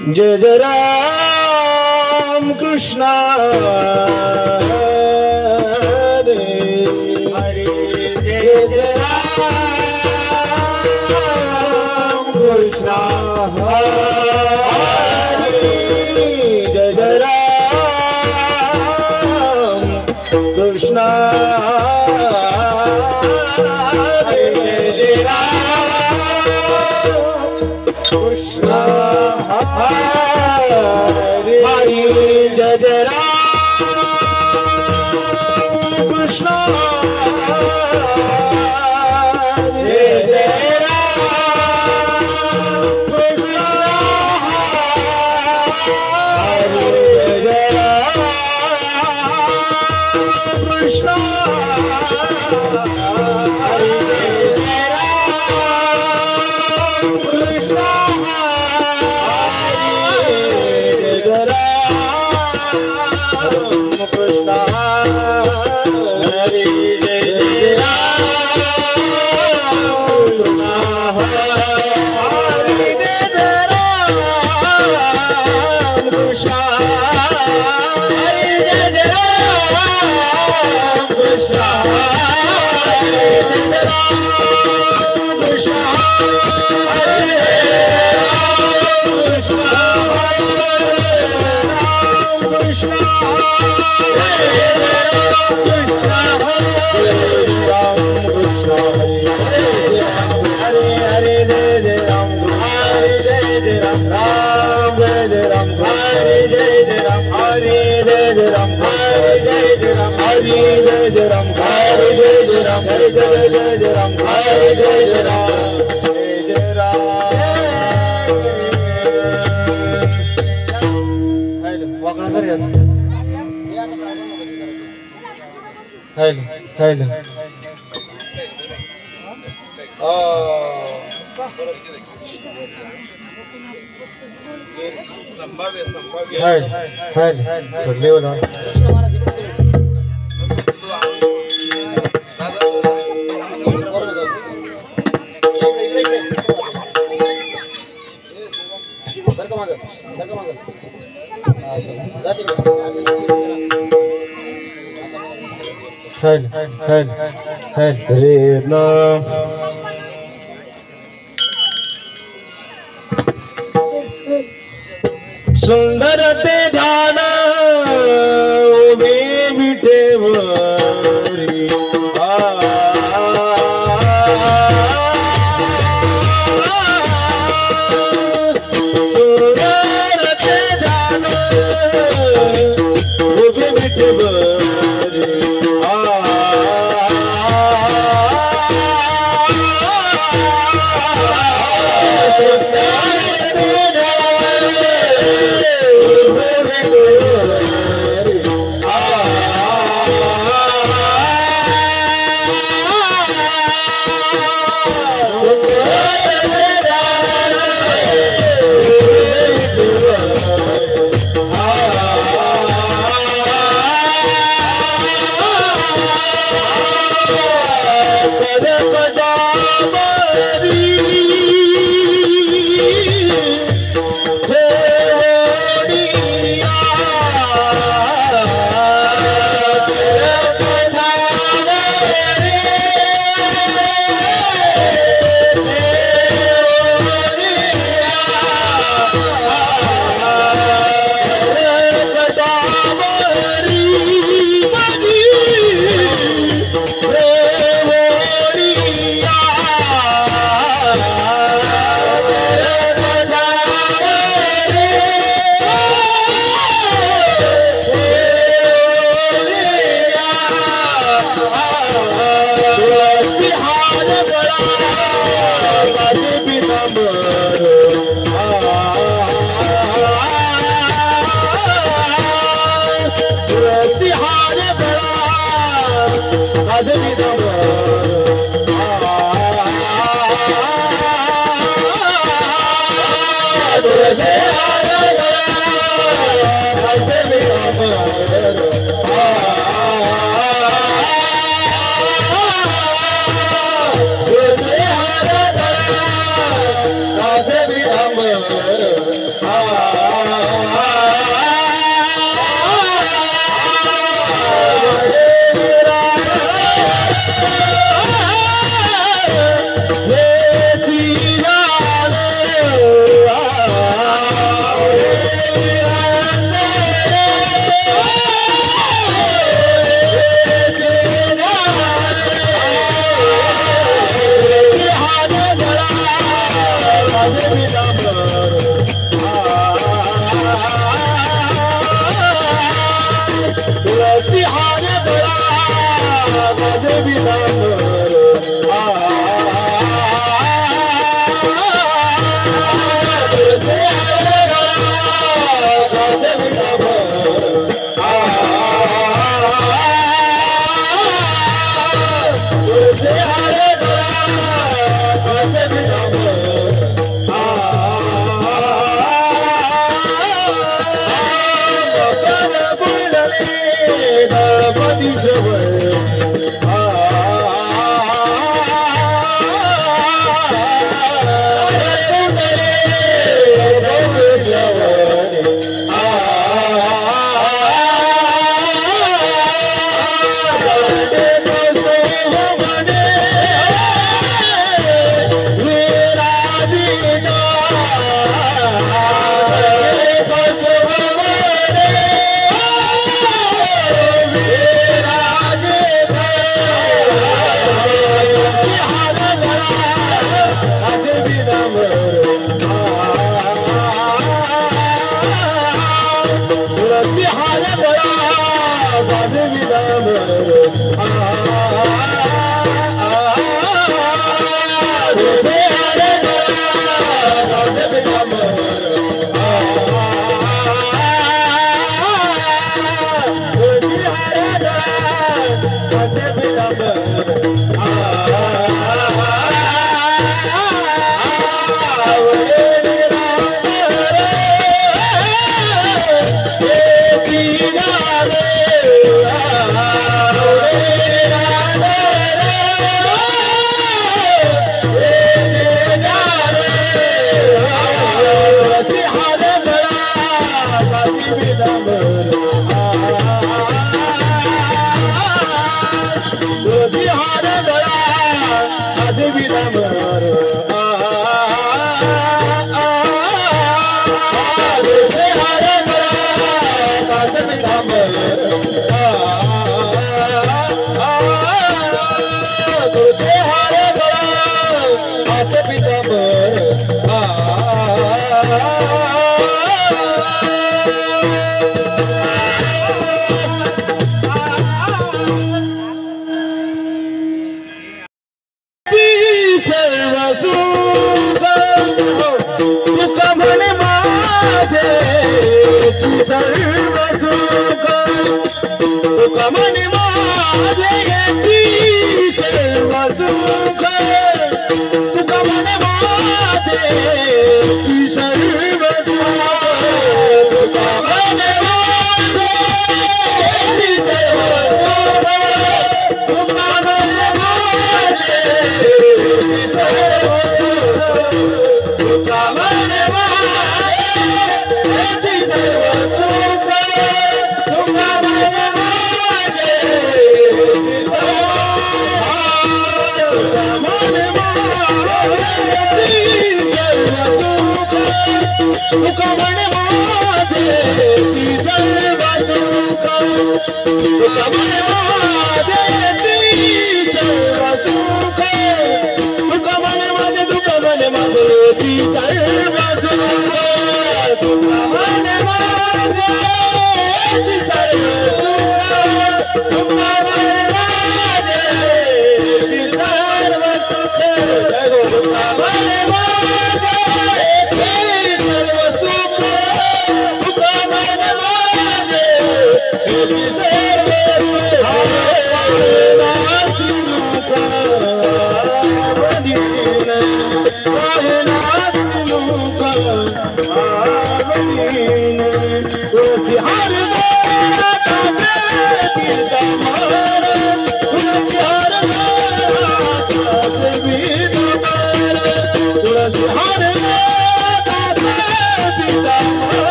जय जय राम कृष्ण हरे हरे जय जय राम कृष्ण हरे जय जय राम कृष्ण हरे जय राम कृष्ण हरे हरे जय जय राम कृष्ण जय जय राम कृष्ण हरे जय राम कृष्ण हरे जय राम कृष्ण सुंदर ते ध्यान उभे विठेवरी सुंदर ते ध्यान उभे विठेवरी Ah तुळसी हार गळा वाजवी डामर तुळसी हार गळा वाजवी डामर तुळसी हार गळा वाजवी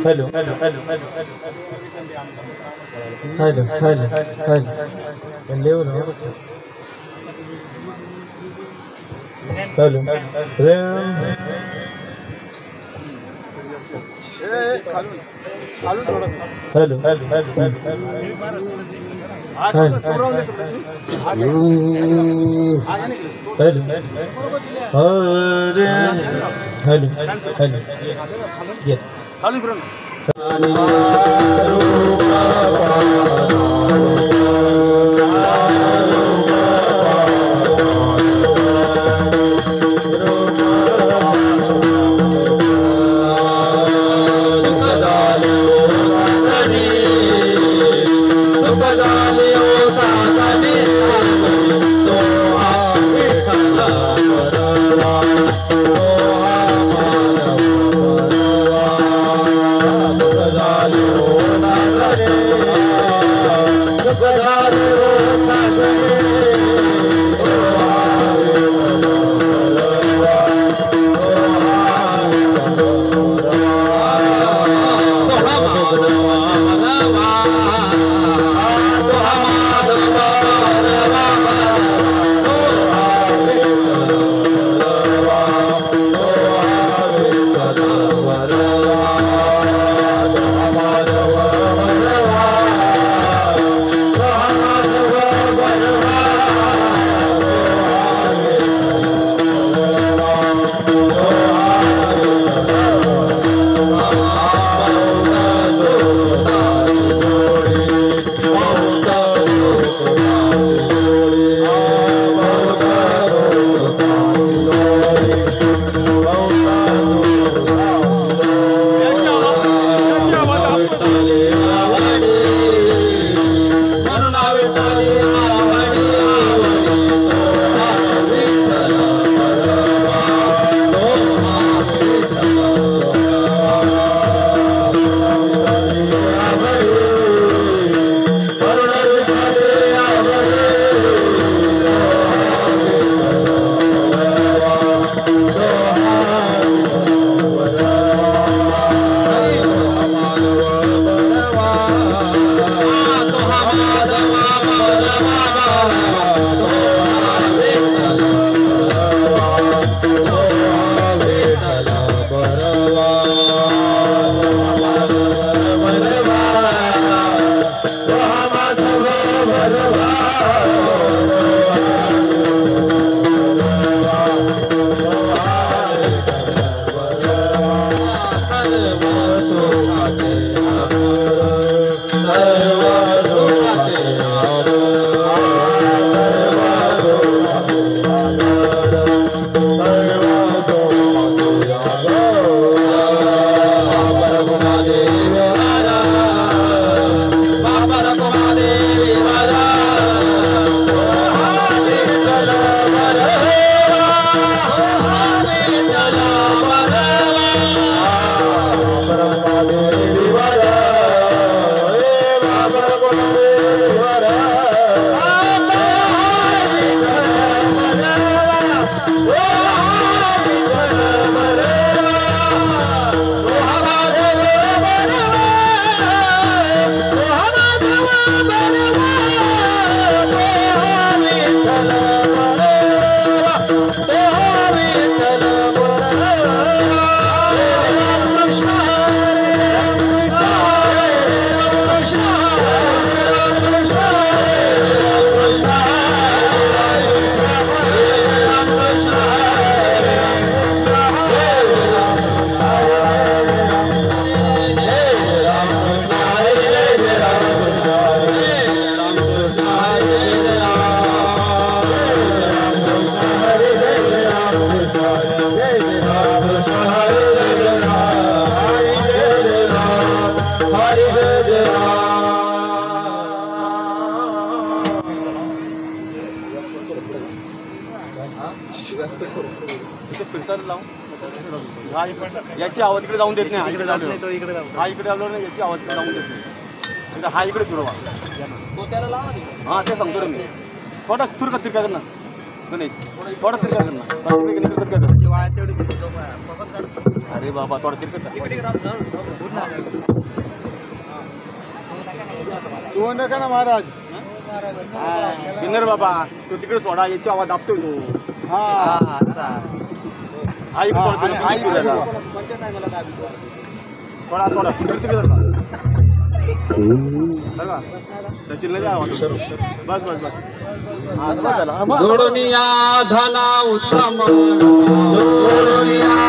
hello hello hello hello hello hello hello hello इथे फिल्टर लावून हा याची आवाज इकडे जाऊन देत नाही. इकडे जात नाही तो इकडे जाऊन हा इकडे आलो नाही याची आवाज इकडे जाऊन देत नाही. हा इकडे फिरवा तो त्याला लावा. हां ते सांगतो मी. थोडा तिरका कर ना गणेश. थोडा तिरका कर ना. अरे बाबा थोडा तिरका तू नका ना महाराज. सिन्नर बाबा तो तिकडे सोडा याची आवाज दाबतोय तो. हा थोडा थोडा तिकडे सचिन बस बस बस जोडूनिया धना उत्तम जोडूनिया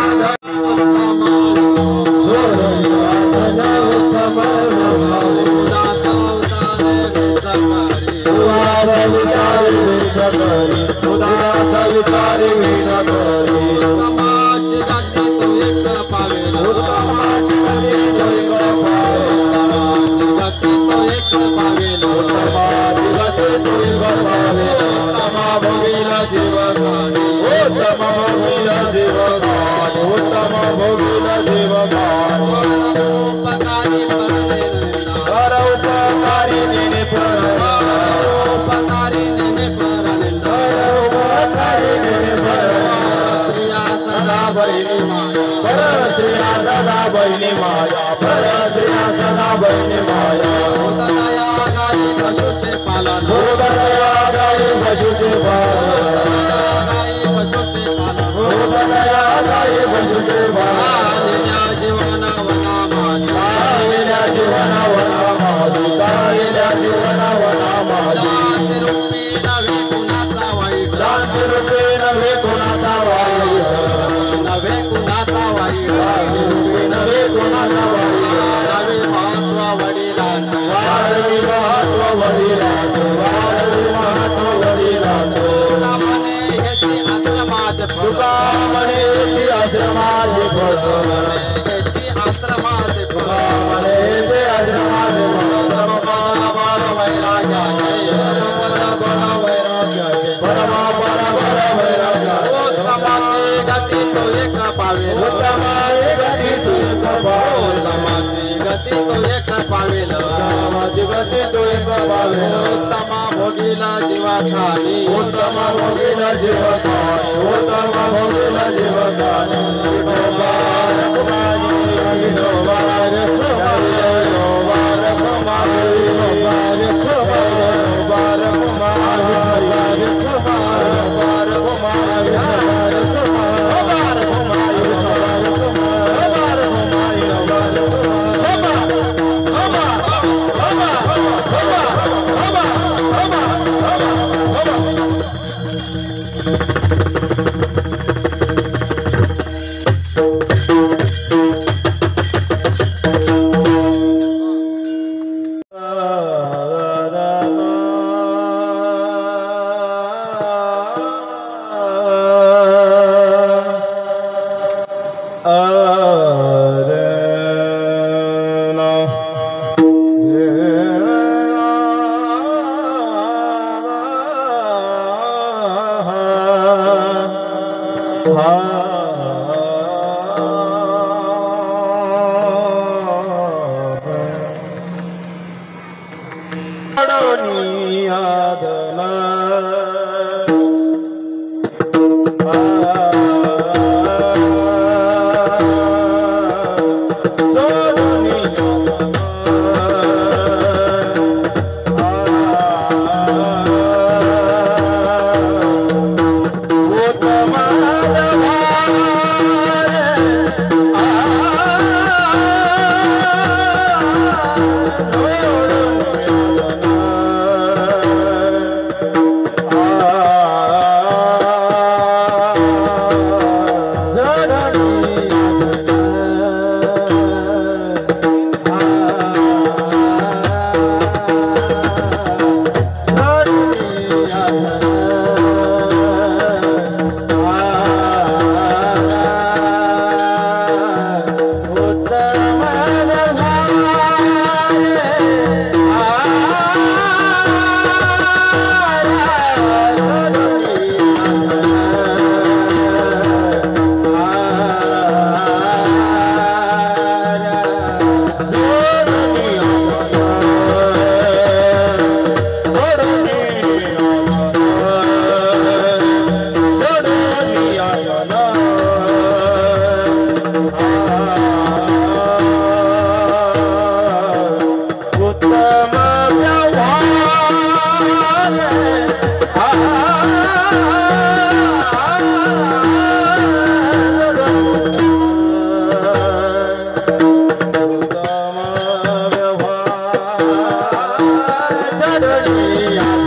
उत्तम भोगिला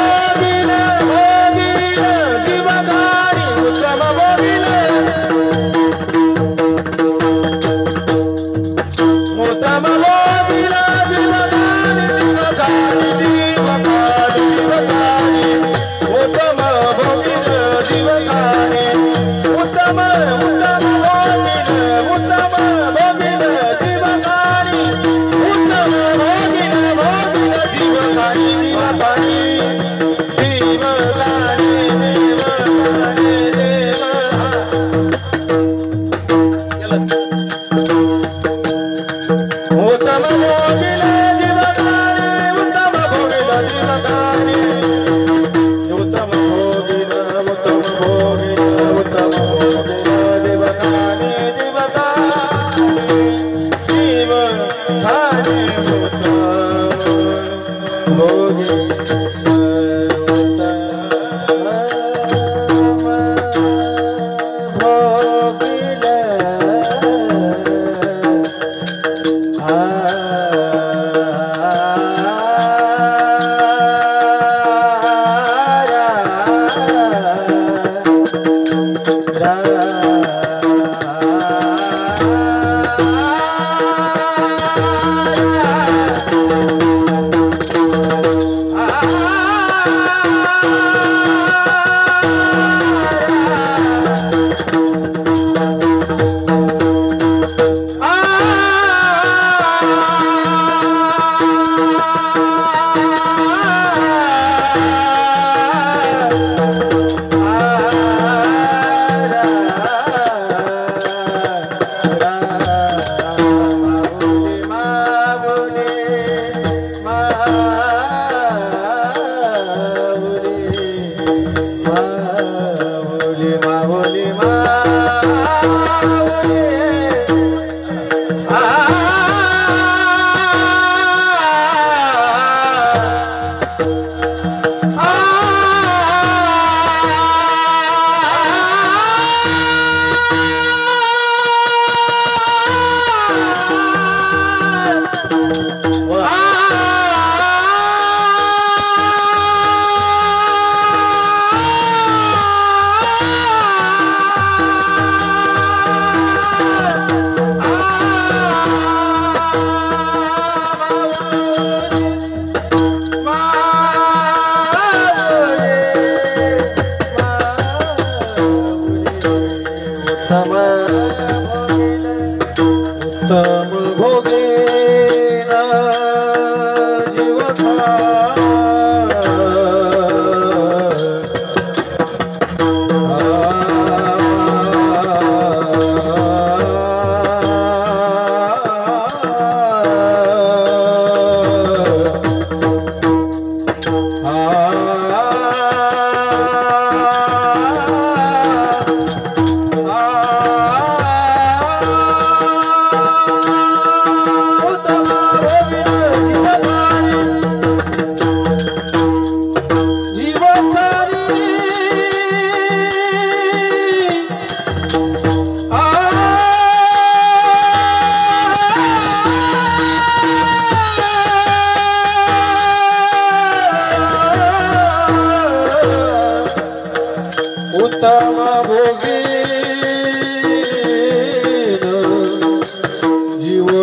भोगिन भोगिन जीवकानी उत्तम भोगिन उत्तम भोगिन जीवकानी जीवकानी जीवकानी जीवकानी उत्तम भोगिन जीवकानी उत्तम उत्तम भोगिन उत्तम भोगिन जीवकानी उत्तम भोगिन भोगिन जीवकानी जीवकानी जीवकानी जीवकानी उत्तम भोगिन जीवकानी उत्तम भोगिन जीवकानी उत्तम भोगिन उत्तम भोगिन उत्तम भोगिन जीवकानी जीवकानी जीवकानी उत्तम भोगिन उत्तम भोगेन उत्तम भोगीन जीव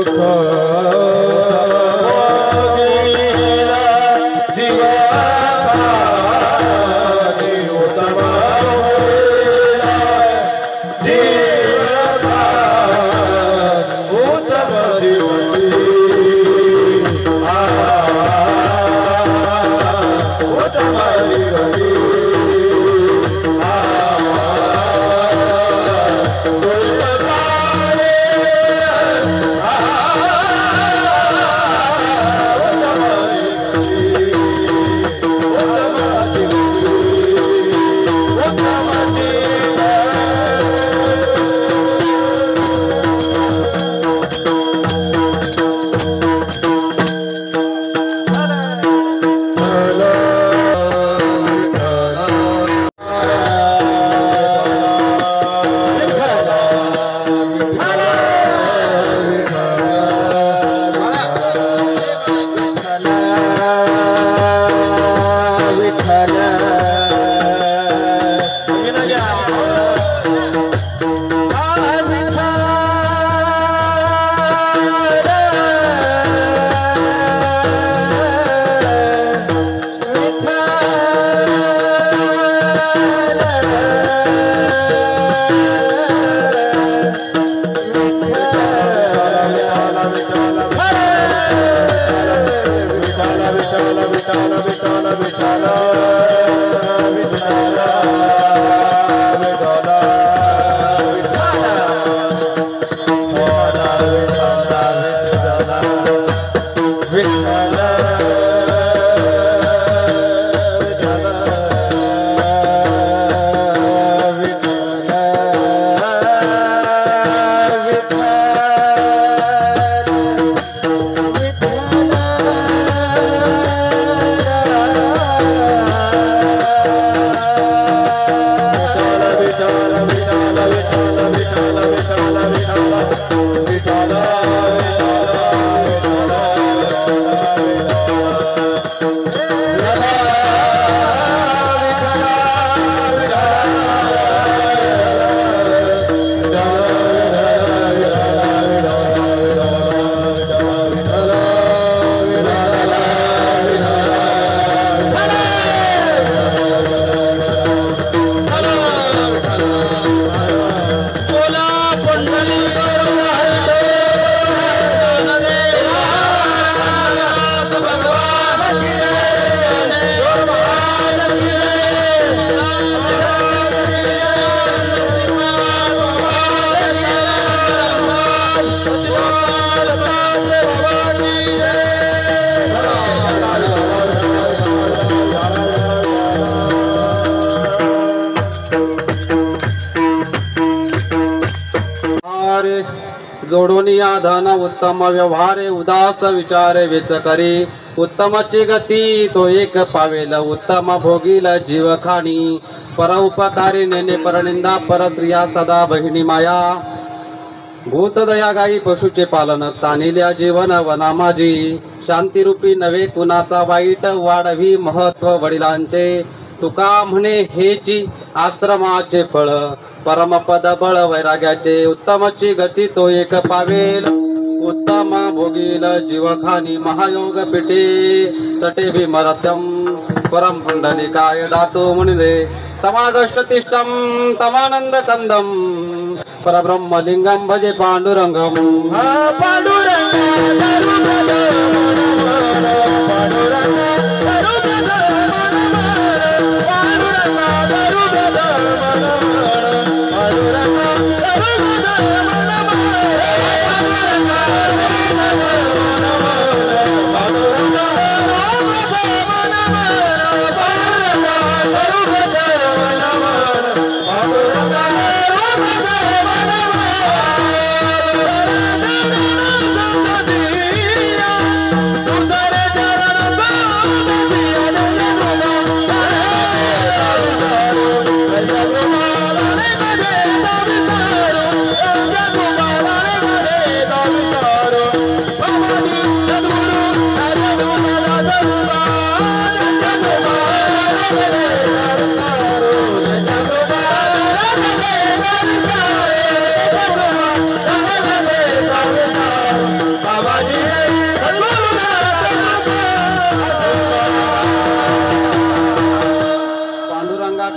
जोडोनिया धन उत्तम व्यवहारे उदास विचारे वेच करी उत्तमची गती तो एक पावेल उत्तम भोगील जीव खाणी पर उपकारी नेने परनिंदा परश्रिया सदा बहिणी माया भूत दया गाई पशुचे पालन तानिल्या जीवन वना माझी शांतिरूपी नवे कुणाचा वाईट वाढवी महत्व वडिलांचे तुका म्हणे हेची आश्रमाचे फळ परमपद बळ वैराग्याचे उत्तमची गती तो एक पावेल उत्तम भोगील जीवखानी महायोग पिटे तटे विमरत्यम परम पुंडलिकाय दातो मुनिदे समागष्ट तिष्ठम तमानंद कंदम परब्रह्मलिंगम भजे पांडुरंगम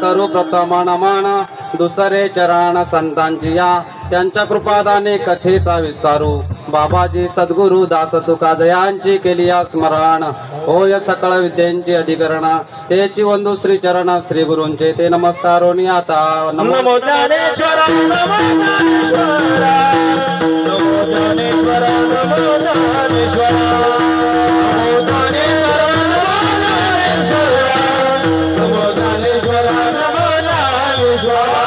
करू प्रथम नमन दुसरे चरण संतांची या त्यांच्या कृपादाने कथेचा विस्तारू बाबाजी सद्गुरु दास तुका जयांची केली स्मरण होय सकळ विद्यांची अधिकरण तेची वंदू श्री चरण श्री गुरूंचे ते नमस्कारोनी आता नमो ज्ञानेश्वर नमो ज्ञानेश्वर नमो ज्ञानेश्वर नमो ज्ञानेश्वर नमो ज्ञानेश्वर नमो ज्ञानेश्वर नमो ज्ञानेश्वर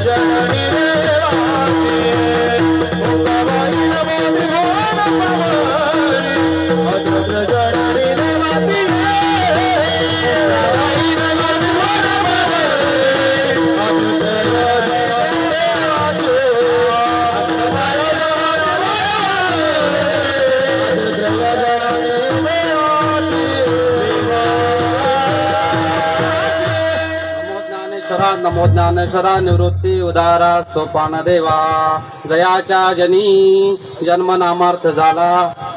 जननी नमो ज्ञानेश्वरा निवृत्ती उदारा सोपान देवा जयाच्या जनी जन्म नामार्थ झाला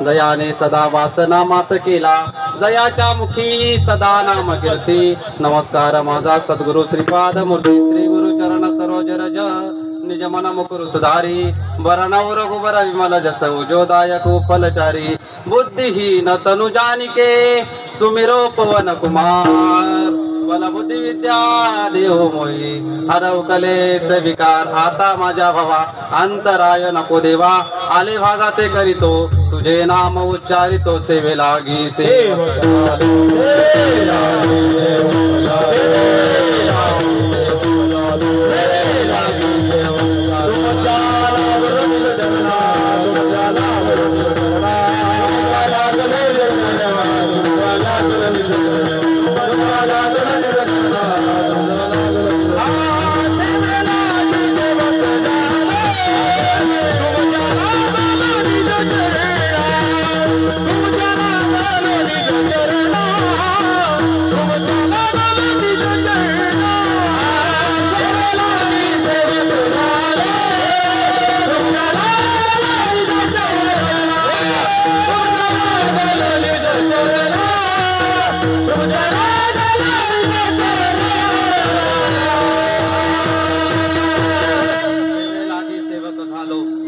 जयाने सदा वासना मात केला जयाच्या मुखी सदा नाम कीर्ती नमस्कार माझा सद्गुरु श्रीपाद मूर्ती श्री गुरु चरण सरोज रज निज मन मुकुरु सुधारी बरनव रघुबर विमल जस उजोदायक फलचारी बुद्धिहीन तनु जानिके सुमिरो पवन कुमार बल बुद्धि विद्या देव मोही हरव कलेस विकार आता माझ्या भावा अंतराय नको देवा आले भागाते करीतो तुझे नाम उच्चारितो सेवे लागी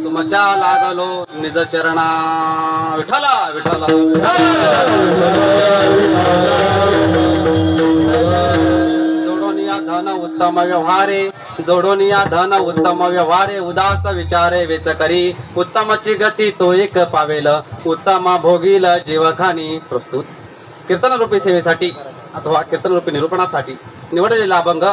तुमच्या लागलो निज चरणा विठला विठला जोडोनिया धन उत्तम व्यवहारे जोडोनिया धन उत्तम व्यवहारे उदास विचारे वेच करी उत्तमची गती तो एक पावेल उत्तम भोगील जीवखानी प्रस्तुत कीर्तन रूपी सेवेसाठी अथवा कीर्तन रूपी निरूपणासाठी निवडलेला अभंग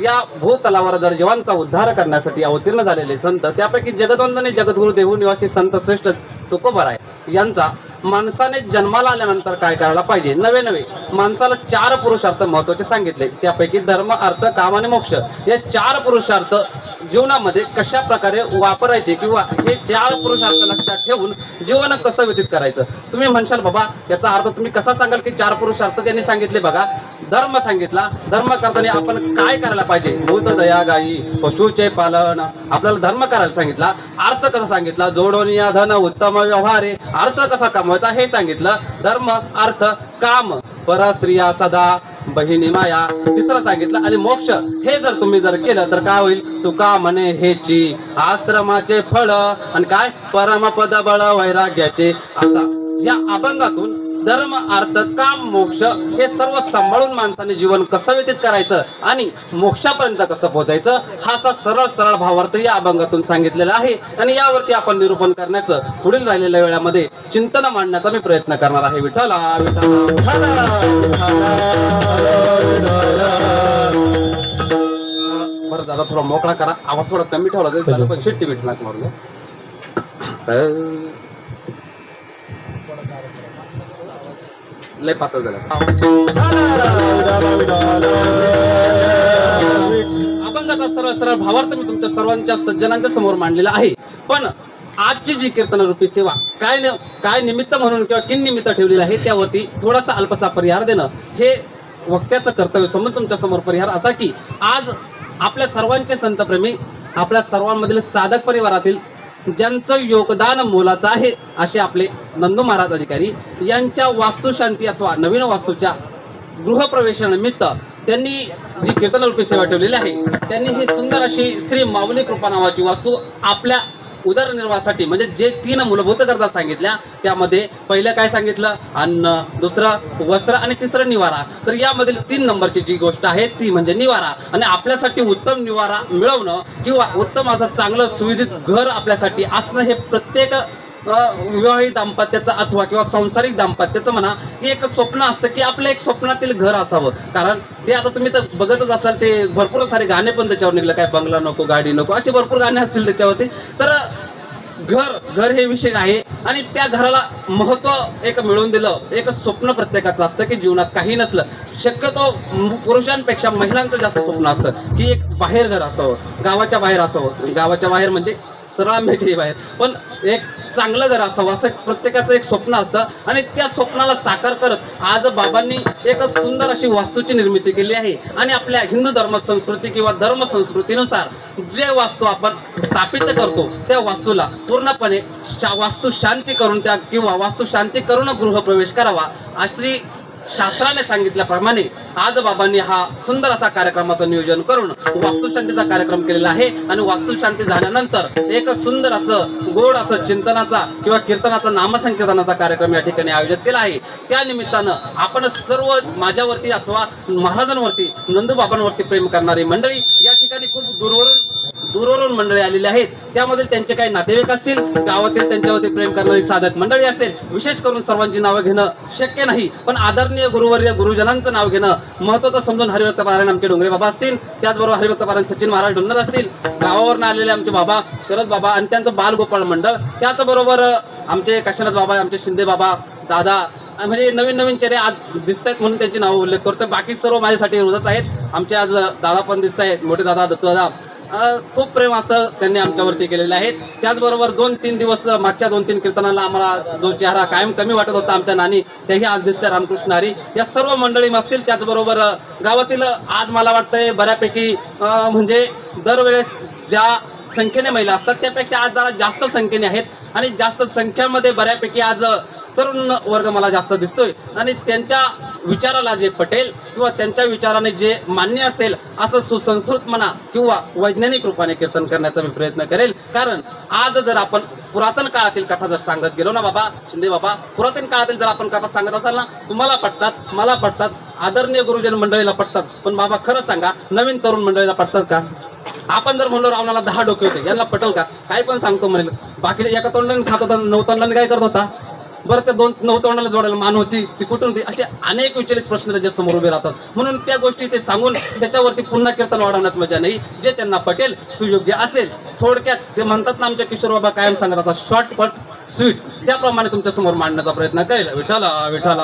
या भूतलावर जर जीवांचा उद्धार करण्यासाठी अवतीर्ण झालेले संत त्यापैकी जगदवंदनी जगद्गुरु देहू निवासी संत श्रेष्ठ तुकोबराय यांचा माणसाने जन्माला आल्यानंतर काय करायला पाहिजे नवे माणसाला 4 पुरुषार्थ महत्वाचे सांगितले त्यापैकी धर्म अर्थ काम आणि मोक्ष या 4 पुरुषार्थ जीवनामध्ये कशा प्रकारे वापरायचे किंवा हे 4 पुरुषार्थ लक्षात ठेवून जीवन कसं व्यतीत करायचं तुम्ही म्हणशाल बाबा याचा अर्थ तुम्ही कसा सांगाल की 4 पुरुषार्थ त्यांनी सांगितले बघा धर्म सांगितला धर्म करताना आपण काय करायला पाहिजे भूत दया गायी पशुचे पालन आपल्याला धर्म करायला सांगितला अर्थ कसा सांगितला जोडोनिया धन उत्तम व्यवहारे अर्थ कसा कमवायचा हे सांगितलं धर्म अर्थ काम परस्त्रिया सदा बहिणी माया तिसरं सांगितलं आणि मोक्ष हे जर तुम्ही जर केलं तर काय होईल तुका म्हणे हेची आश्रमाचे फळ आणि काय परमपद बळ वैराग्याचे असा या अभंगातून धर्म अर्थ काम मोक्ष हे सर्व सांभाळून माणसाने जीवन कसं व्यतीत करायचं आणि मोक्षापर्यंत कसं पोहोचायचं हा असा सरळ भावार्थ या अभंगातून सांगितलेला आहे आणि यावरती आपण निरूपण करण्याचं पुढील राहिलेल्या वेळामध्ये चिंतन मांडण्याचा मी प्रयत्न करणार आहे विठ्ठला बरं दादा थोडा मोकळा करा आवाज थोडा कमी ठेवला जाईल पण शिट्टी भेटणार मारून लय पातळ झाला अभंगाचा सरळ भावार्थ मी तुमच्या सर्वांच्या सज्जनांच्या समोर मांडलेला आहे पण आजची जी कीर्तन रूपी सेवा काय निमित्त म्हणून किंवा किन निमित्त ठेवलेलं आहे त्यावरती थोडासा अल्पसा परिहार देणं हे वक्त्याचं कर्तव्य समोर तुमच्या समोर परिहार असा की आज आपल्या सर्वांचे संतप्रेमी आपल्या सर्वांमधील साधक परिवारातील ज्यांचं योगदान मोलाचं आहे असे आपले नंदू महाराज अधिकारी यांच्या वास्तुशांती अथवा नवीन वास्तूच्या गृहप्रवेशानिमित्त त्यांनी जी कीर्तनरूपी सेवा ठेवलेली आहे त्यांनी ही सुंदर अशी श्री माऊली कृपा नावाची वास्तू आपल्या उदरनिर्वाहासाठी म्हणजे जे 3 मूलभूत गरजा सांगितल्या त्यामध्ये पहिलं काय सांगितलं अन्न दुसरं वस्त्र आणि तिसरं निवारा तर यामधील 3 नंबरची जी गोष्ट आहे ती म्हणजे निवारा आणि आपल्यासाठी उत्तम निवारा मिळवणं किंवा उत्तम असं चांगलं सुविधित घर आपल्यासाठी असणं हे प्रत्येक विवाहित दाम्पत्याचं अथवा किंवा सांसारिक दाम्पत्याचं म्हणा एक स्वप्न असतं की आपलं एक स्वप्नातील घर असावं कारण ते आता तुम्ही तर बघतच असाल ते भरपूर सारे गाणे पण त्याच्यावर निघले काय बंगला नको गाडी नको असे भरपूर गाणे असतील त्याच्यावरती तर घर हे विषय आहे आणि त्या घराला महत्व एक मिळवून दिलं एक स्वप्न प्रत्येकाचं असतं की जीवनात काही नसलं शक्यतो पुरुषांपेक्षा महिलांचं जास्त स्वप्न असतं की एक बाहेर घर असावं गावाच्या बाहेर असावं गावाच्या बाहेर म्हणजे सरळ आंब्याच्याही बाहेर. पण एक चांगलं घर असावं असं प्रत्येकाचं एक स्वप्न असतं आणि त्या स्वप्नाला साकार करत आज बाबांनी एक सुंदर अशी वास्तूची निर्मिती केली आहे. आणि आपल्या हिंदू धर्म संस्कृती किंवा धर्म संस्कृतीनुसार जे वास्तू आपण स्थापित करतो त्या वास्तूला पूर्णपणे वास्तू शांती करून त्या किंवा वास्तू शांती करून गृहप्रवेश करावा अशी शास्त्राने सांगितल्याप्रमाणे आज बाबांनी हा सुंदर असा कार्यक्रमाचं नियोजन करून वास्तुशांतीचा कार्यक्रम केलेला आहे. आणि वास्तुशांती झाल्यानंतर एक सुंदर असं गोड असं चिंतनाचा किंवा कीर्तनाचा नामसंकीर्तनाचा कार्यक्रम या ठिकाणी आयोजित केला आहे. त्या निमित्तानं आपण सर्व माझ्यावरती अथवा महाराजांवरती नंदूबाबांवरती प्रेम करणारी मंडळी या ठिकाणी खूप दूरवरून मंडळी आलेली आहेत. त्यामध्ये त्यांचे काही नातेवाईक असतील, गावातील त्यांच्यावरती प्रेम करणारी साधक मंडळी असेल. विशेष करून सर्वांची नावं घेणं शक्य नाही, पण आदरणीय गुरुवर्य गुरुजनांचं नाव घेणं महत्त्वाचं समजून हरिभक्त पारायण आमचे डोंगरे बाबा असतील, त्याचबरोबर हरिभक्त पारायण सचिन महाराज डोंगर असतील, गावावरून आलेले आमचे बाबा शरद बाबा आणि त्यांचं बालगोपाळ मंडळ, त्याचबरोबर आमचे काशीनाथ बाबा, आमचे शिंदे बाबा, दादा, म्हणजे नवीन नवीन चेहरे आज दिसत आहेत म्हणून त्यांची नावं उल्लेख करतो. बाकी सर्व माझ्यासाठी रोजच आहेत. आमचे आज दादा पण दिसत आहेत, मोठे दादा, दत्तू दादा. खूप प्रेम असतं त्यांनी आमच्यावरती केलेले आहेत. त्याचबरोबर 2-3 दिवस मागच्या 2-3 कीर्तनाला आम्हाला जो चेहरा कायम कमी वाटत होता आमच्या नानी, तेही आज दिसते रामकृष्ण हरी. या सर्व मंडळी असतील. त्याचबरोबर गावातील आज मला वाटतंय बऱ्यापैकी म्हणजे दरवेळेस ज्या संख्येने महिला असतात त्यापेक्षा आज जरा जास्त संख्येने आहेत आणि जास्त संख्येमध्ये बऱ्यापैकी आज तरुण वर्ग मला जास्त दिसतोय. आणि त्यांच्या विचाराला जे पटेल किंवा त्यांच्या विचाराने जे मान्य असेल असं सुसंस्कृत म्हणा किंवा वैज्ञानिक रूपाने कीर्तन करण्याचा मी प्रयत्न करेल. कारण आज जर आपण पुरातन काळातील कथा जर सांगत गेलो ना बाबा शिंदे बाबा, पुरातन काळातील जर आपण कथा सांगत असाल ना, तुम्हाला पटतात, मला पटतात, आदरणीय गुरुजन मंडळीला पटतात. पण बाबा खरं सांगा, नवीन तरुण मंडळीला पटतात का? आपण जर म्हणलो रावणाला 10 डोके होते, यांना पटल का? काय पण सांगतो म्हणेल. बाकी एका तोंडाने खात होता, 9 तोंडाने काय करत होता? बरं, त्या 9 तोंडाला जोडायला मान होती, ती कुठून होती? असे अनेक विचलित प्रश्न त्याच्या समोर उभे राहतात. म्हणून त्या गोष्टी ते सांगून त्याच्यावरती पुन्हा कीर्तन वाढवण्यात मजा नाही. जे त्यांना पटेल, सुयोग्य असेल, थोडक्यात ते म्हणतात ना आमच्या किशोर बाबा कायम सांगत आता शॉर्टकट स्वीट, त्याप्रमाणे तुमच्या समोर मांडण्याचा प्रयत्न करेल. विठाला विठाला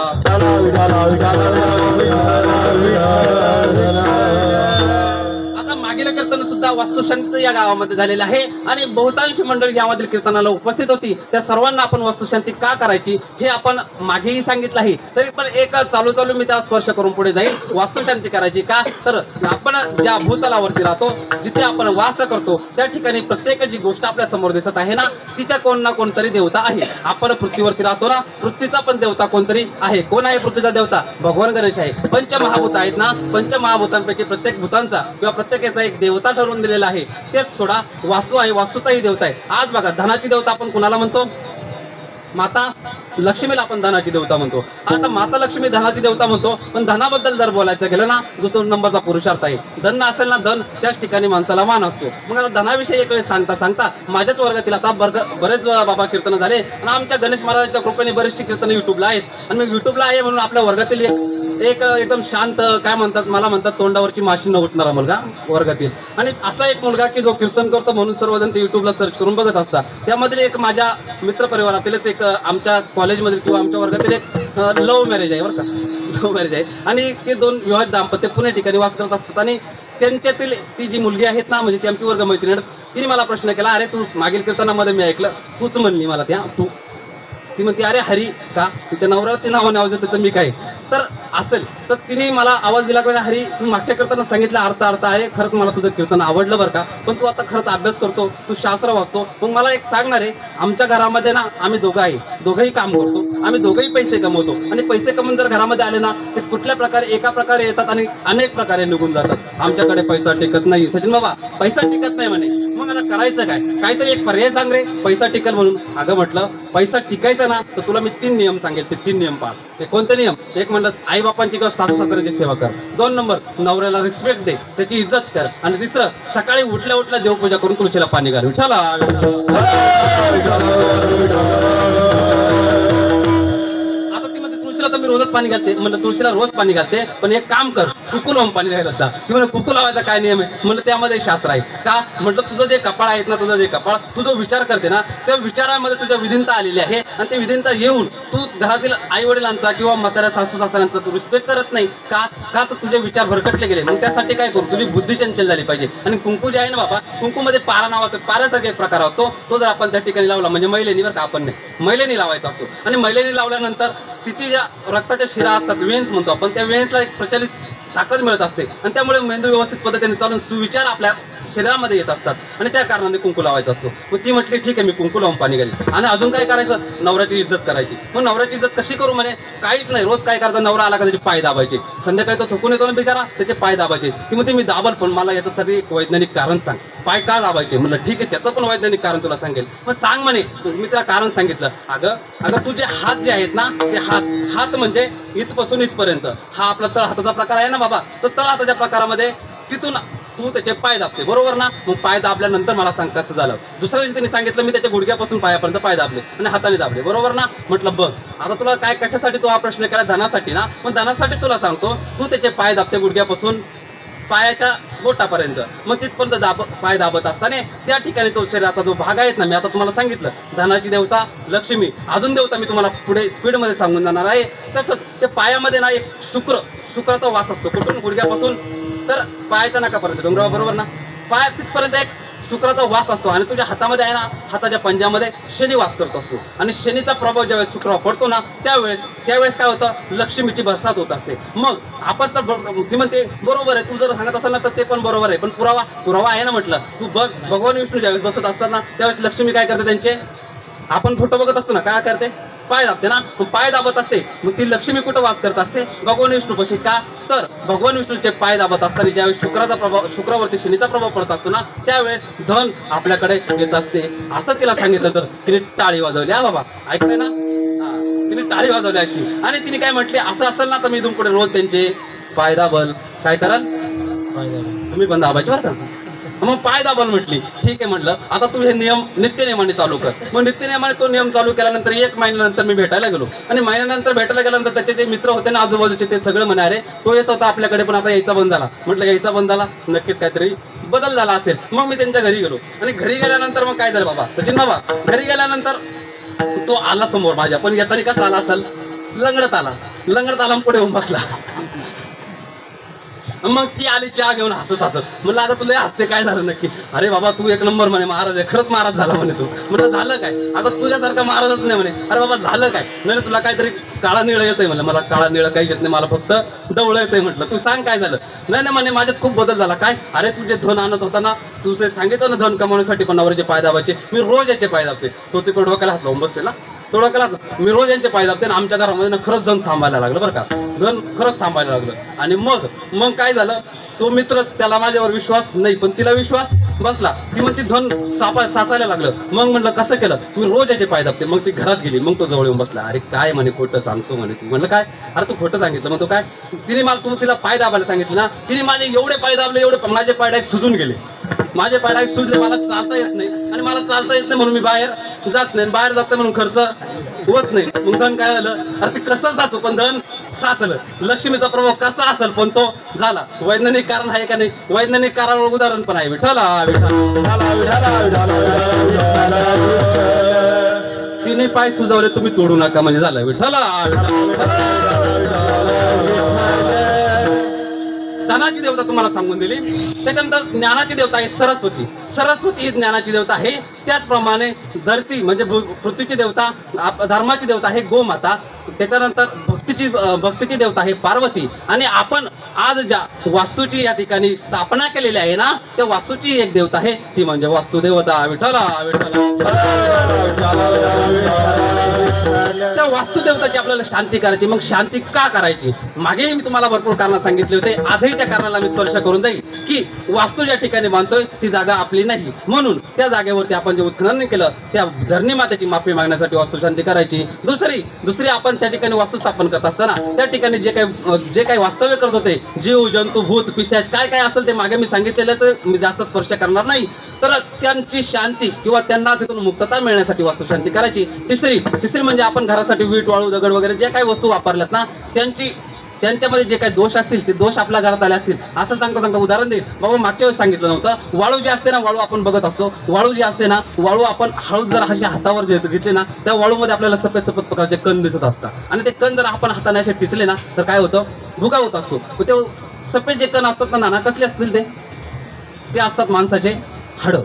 आता मागील कीर्तन सुद्धा वास्तुशांती या गावामध्ये झालेलं आहे आणि बहुतांश मंडळी यामधील कीर्तनाला उपस्थित होती. त्या सर्वांना आपण वास्तुशांती का करायची हे आपण मागेही सांगितलं आहे. तरी पण एक चालू मी त्याला स्पर्श करून पुढे जाईल. वास्तुशांती करायची का? तर आपण ज्या भूतलावरती राहतो, जिथे आपण वास करतो, त्या ठिकाणी प्रत्येक जी गोष्ट आपल्या समोर दिसत आहे ना, तिच्या कोण ना कोणतरी देवता आहे. आपण पृथ्वीवरती राहतो ना, पृथ्वीचा पण देवता कोणतरी आहे. कोण आहे पृथ्वीचा देवता? भगवान गणेश आहे. पंचमहाभूत आहेत ना, पंचमहाभूतांपैकी प्रत्येक भूतांचा किंवा प्रत्येकाचा एक देवता ठरवून दिलेला आहे. तेच सोडा, वास्तू आहे, वास्तूचाही देवता आहे. आज बघा, धनाची देवता आपण कुणाला म्हणतो? माता लक्ष्मीला आपण धनाची देवता म्हणतो. आता माता लक्ष्मी धनाची देवता म्हणतो, पण धनाबद्दल जर बोलायचं गेलं ना, 2 नंबरचा पुरुषार्थ आहे. धन असेल ना, धन, त्याच ठिकाणी माणसाला मान असतो. मग आता धनाविषयी एक वेळेस सांगता माझ्याच वर्गातील आता बरेच बाबा कीर्तन झाले आणि आमच्या गणेश महाराजांच्या कृपेने बरेचशी कीर्तन युट्यूबला आहेत. आणि मग युट्यूबला आहे म्हणून आपल्या वर्गातील एक एकदम शांत, काय म्हणतात, मला म्हणतात तोंडावरची माशी न उठणारा मुलगा वर्गातील, आणि असा एक मुलगा की जो कीर्तन करतो म्हणून सर्वजण ते युट्यूबला सर्च करून बघत असतात. त्यामधील एक माझ्या मित्रपरिवारातीलच एक आमच्या कॉलेजमधील किंवा आमच्या वर्गातील एक लव्ह मॅरेज आहे, बरं का, लव्ह मॅरेज आहे. आणि ते 2 विवाहित दाम्पत्य पुणे ठिकाणी वास करत असतात. आणि त्यांच्यातील ती जी मुलगी आहेत ना, म्हणजे ती आमची वर्ग मैत्रीण, तिने मला प्रश्न केला, अरे तू मागील कीर्तनामध्ये मी ऐकलं, तूच म्हणली मला त्या तू. ती म्हणते, अरे हरी का? तिच्या नवऱ्याला ती नावाने आवाज येतं, तर मी काय? तर असेल तर तिने मला आवाज दिला की हरी, तू मागच्या कीर्तनात सांगितलं अर्थ आहे, खरंच मला तुझं कीर्तन आवडलं बरं का, पण तू आता खरंच अभ्यास करतो, तू शास्त्र वाचतो. मग मला एक सांगणार आहे, आमच्या घरामध्ये ना आम्ही दोघंही काम करतो, आम्ही दोघंही पैसे कमवतो. आणि पैसे कमवून जर घरामध्ये आले ना, ते कुठल्या प्रकारे एका प्रकारे येतात आणि अनेक प्रकारे निघून जातात. आमच्याकडे पैसा टिकत नाही. सचिन बाबा, पैसा टिकत नाही म्हणे. मग आता करायचं काय? काहीतरी एक पर्याय सांग रे, पैसा टिकल म्हणून. अगं म्हटलं, पैसा टिकायचा ना, तर तुला मी 3 नियम सांगेल, ते 3 नियम पाळ. ते कोणते नियम? एक म्हणलं, आई बापांची किंवा सासू सासऱ्याची सेवा कर. 2 नंबर, नवऱ्याला रिस्पेक्ट दे, त्याची इज्जत कर. आणि 3, सकाळी उठल्या देवपूजा करून तुळशीला पाणी घाल. विठाला तुळशीला तर मी रोजच पाणी घालते. म्हणलं तुळशीला रोज पाणी घालते, पण एक काम कर, कुकू लावून पाणी घालायला दा. ती म्हणलं कुकू लावायचा काय नियम आहे? म्हणलं त्यामध्ये शास्त्र आहे. का? म्हटलं तुझं जे कपाळ आहेत ना, तुझं जे कपाळ, तू जो विचार करते ना, त्या विचारामध्ये तुझ्या विधीनता आलेली आहे. आणि ते विधीनता येऊन तू घरातील आई वडिलांचा किंवा म्हाताऱ्या सासू सासऱ्यांचा तू रिस्पेक्ट करत नाही. का? तर तुझे विचार भरकटले गेले. मग त्यासाठी काय करू? तुझी बुद्धी चंचल झाली पाहिजे. आणि कुंकू जे आहे ना बाबा, कुंकूमध्ये पारा नावाचा पाऱ्यासारखा एक प्रकार असतो. तो जर आपण त्या ठिकाणी लावला, म्हणजे महिलेनी, बरं का, आपण नाही, महिलेनी लावायचा असतो. आणि महिलेनी लावल्यानंतर तिची ज्या रक्ताच्या शिरा असतात, वेन्स म्हणतो आपण, त्या वेन्सला एक प्रचलित ताकद मिळत असते. आणि त्यामुळे मेंदू व्यवस्थित पद्धतीने चालून सुविचार आपल्या शरीरामध्ये येत असतात. आणि त्या कारणाने कुंकू लावायचा असतो. मग ती म्हटली ठीक आहे, मी कुंकू लावून पाणी घालीन. आणि अजून काय करायचं? नवऱ्याची इज्जत करायची. मग नवऱ्याची इज्जत कशी करू? म्हणे काहीच नाही, रोज काय करता, नवरा आला का त्याचे पाय दाबायचे. संध्याकाळी तो थकून येतो ना बिचारा, त्याचे पाय दाबायचे. ती म्हणते मी दाबल, पण मला याच्यासाठी एक वैज्ञानिक कारण सांग, पाय का दाबायचे? म्हणलं ठीक आहे, त्याचं पण वैज्ञानिक कारण तुला सांगेल. मग सांग म्हणे. मी त्याला कारण सांगितलं. अगं तुझे हात जे आहेत ना, ते हात म्हणजे इथपासून इथपर्यंत हा आपला तळ हाताचा प्रकार आहे ना बाबा, तर तळ हाताच्या प्रकारामध्ये तिथून तू त्याचे पाय दाबते, बरोबर ना? मग पाय दाबल्यानंतर मला सांग कसं झालं. दुसऱ्या दिवशी त्यांनी सांगितलं, मी त्याच्या गुडघ्यापासून पायापर्यंत पाय दाबले आणि हाताने दाबले, बरोबर ना? म्हटलं बघ, आता तुला काय कशासाठी तू हा प्रश्न केला? धनासाठी ना? मग धनासाठी तुला सांगतो, तू त्याचे पाय दाबते गुडघ्यापासून पायाच्या बोटापर्यंत. मग तिथपर्यंत पाय दाबत असताना त्या ठिकाणी तो शरीराचा जो भाग आहेत ना, मी आता तुम्हाला सांगितलं, धनाची देवता लक्ष्मी, अजून देवता मी तुम्हाला पुढे स्पीडमध्ये सांगून जाणार आहे. तसंच ते पायामध्ये ना एक शुक्राचा वास असतो. कुठून? गुडघ्यापासून तर पायाच्या नाकापर्यंत, डोंगरावर, बरोबर ना? पाय तिथपर्यंत एक शुक्राचा वास असतो. आणि तुझ्या हातामध्ये आहे ना, हाताच्या पंजामध्ये शनी वास करत असतो. आणि शनीचा प्रभाव ज्यावेळेस शुक्रावर पडतो ना, त्यावेळेस काय होतं? लक्ष्मीची बरसात होत असते. मग आपण तर ती म्हणते बरोबर आहे, तू जर सांगत असाल ना तर ते पण बरोबर आहे, पण पुरावा आहे ना. म्हटलं तू बघ, भगवान विष्णू ज्यावेळेस बसत असतात ना, त्यावेळेस लक्ष्मी काय करते? त्यांचे आपण फोटो बघत असतो ना, काय करते? पाय दाबते ना. मग पाय दाबत असते. मग ती लक्ष्मी कुठं वास करत असते? भगवान विष्णू पाशी. का? तर भगवान विष्णूचे पाय दाबत असताना ज्यावेळेस शुक्रावरती शनीचा प्रभाव पडत असतो ना, त्यावेळेस धन आपल्याकडे येत असते. असं तिला सांगितलं तर तिने टाळी वाजवली. हा बाबा, ऐकताय ना? तिने टाळी वाजवली अशी. आणि तिने काय म्हटले, असं असेल ना तर मी इथून पुढे रोज त्यांचे पाय दाबल. काय कराल? तुम्ही पण दाबायचे बरं का. मग पाय दाबल म्हटली. ठीक आहे म्हटलं, आता तू हे नियम नित्यनियमाने चालू कर. मग नित्यनियमाने तो नियम चालू केल्यानंतर 1 महिन्यानंतर मी भेटायला गेलो. आणि महिन्यानंतर भेटायला गेल्यानंतर त्याचे जे मित्र होते ना आजूबाजूचे, ते सगळं म्हणे अरे तो येत होता आपल्याकडे, पण आता यायचा बंद झाला. म्हटलं यायचा बंद झाला, नक्कीच काहीतरी बदल झाला असेल. मग मी त्यांच्या घरी गेलो. आणि घरी गेल्यानंतर मग काय झालं बाबा, सचिन बाबा, घरी गेल्यानंतर तो आला समोर माझ्या. पण येताना कसा आला असेल? लंगडत आला पुढे येऊन बसला. मग ती आली चहा घेऊन हसत. म्हणलं अगं तुला हसते, काय झालं नक्की? अरे बाबा तू एक नंबर म्हणे महाराज आहे, खरंच महाराज झाला म्हणे तू. म्हटलं झालं काय? अगं तुझ्यासारखा महाराजच नाही म्हणे. अरे बाबा झालं काय? नाही तुला काहीतरी काळा निळ येतंय. म्हणलं मला काळा निळ काही येत नाही, मला फक्त डवळं येतंय. म्हटलं तू सांग काय झालं? नाही म्हणे माझ्यात खूप बदल झाला. काय? अरे तुझे धन आणत होता ना, तू सांगितलं ना धन कमावण्यासाठी पण नवऱ्याचे पाय दाबायचे, मी रोज याचे पाय दाबते. तो तिकडे डोक्याला हात लावून बसलेला, थोडं केला मी रोज यांचे पाय दाबते. आणि आमच्या घरामध्ये ना खरंच धन थांबायला लागलं बरं का, धन खरंच थांबायला लागलं. आणि मग काय झालं, तो मित्रच, त्याला माझ्यावर विश्वास नाही पण तिला विश्वास बसला. ती म्हणते धन साचायला लागलं. मग म्हटलं कसं केलं? मी रोज याचे पाय दाबते. मग ती घरात गेली. मग तो जवळ येऊन बसला. अरे काय म्हणे खोटं सांगतो म्हणे तू. म्हणलं काय? अरे तू खोटं सांगितलं. मग तो काय? तू तिला पाय दाबायला सांगितलं ना, तिने माझे एवढे पाय दाबले, एवढे माझे पाय डायरेक्ट सुजून गेले. माझे पाय डायरेक्ट सुजले. मला चालता येत नाही. आणि मला चालता येत नाही म्हणून मी बाहेर जात नाही. बाहेर जात म्हणून खर्च होत नाही. मग धन काय झालं? अरे ते कसं साचू, पण धन साचलं. लक्ष्मीचा प्रभाव कसा असेल पण तो झाला. वैज्ञानिक कारण आहे का नाही? वैज्ञानिक कारणावर उदाहरण पण आहे. विठ्ठला तिने पाय सुजवले, तुम्ही तोडू नका म्हणजे झालं. विठ्ठला धनाची देवता तुम्हाला सांगून दिली. त्याच्यानंतर ज्ञानाची देवता आहे सरस्वती. सरस्वती ही ज्ञानाची देवता आहे. त्याचप्रमाणे धरती म्हणजे पृथ्वीची देवता, धर्माची देवता आहे गोमाता. त्याच्यानंतर भक्तीची देवता आहे पार्वती. आणि आपण आज ज्या वास्तूची या ठिकाणी स्थापना केलेली आहे ना, त्या वास्तूची एक देवता आहे, ती म्हणजे वास्तुदेवता. विठ्ठला त्या वास्तुदेवताची आपल्याला शांती करायची. मग शांती का करायची? मागेही मी तुम्हाला भरपूर कारण सांगितले होते. आजही त्या कारणाला मी स्पर्श करून जाईल की वास्तू ज्या ठिकाणी बांधतोय ती जागा आपली नाही, म्हणून त्या जागेवरती आपण जे उत्खनन केलं त्या धरणी मातेची माफी मागण्यासाठी वास्तुशांती करायची. दुसरी आपण त्या ठिकाणी वास्तू स्थापन करतो करत असताना त्या ठिकाणी जे काही वास्तव्य करत होते, जीव जंतू भूत पिशाच काय काय असेल ते मागे मी सांगितलेलंच मी जास्त स्पर्श करणार नाही. तर त्यांची शांती किंवा त्यांना तिथून मुक्तता मिळण्यासाठी वास्तुशांती करायची. तिसरी म्हणजे आपण घरासाठी वीट वाळू दगड वगैरे जे काही वस्तू वापरल्यात ना त्यांच्यामध्ये जे काही दोष असतील ते दोष आपल्या घरात आले असतील असं सांगता उदाहरण देईल. बाबा मागच्या वेळेस सांगितलं नव्हतं, वाळू जे असते ना, वाळू आपण बघत असतो, वाळू जे असते ना, वाळू आपण हळूच जर अशा हातावर जे घेतले ना, त्या वाळूमध्ये आपल्याला सफेद प्रकारचे कण दिसत असतात आणि ते कण जर आपण हाताने असे टिचले ना तर काय होतं, भुगा होत असतो. ते सफेद जे कण असतात ना, कसले असतील ते असतात माणसाचे हाडं.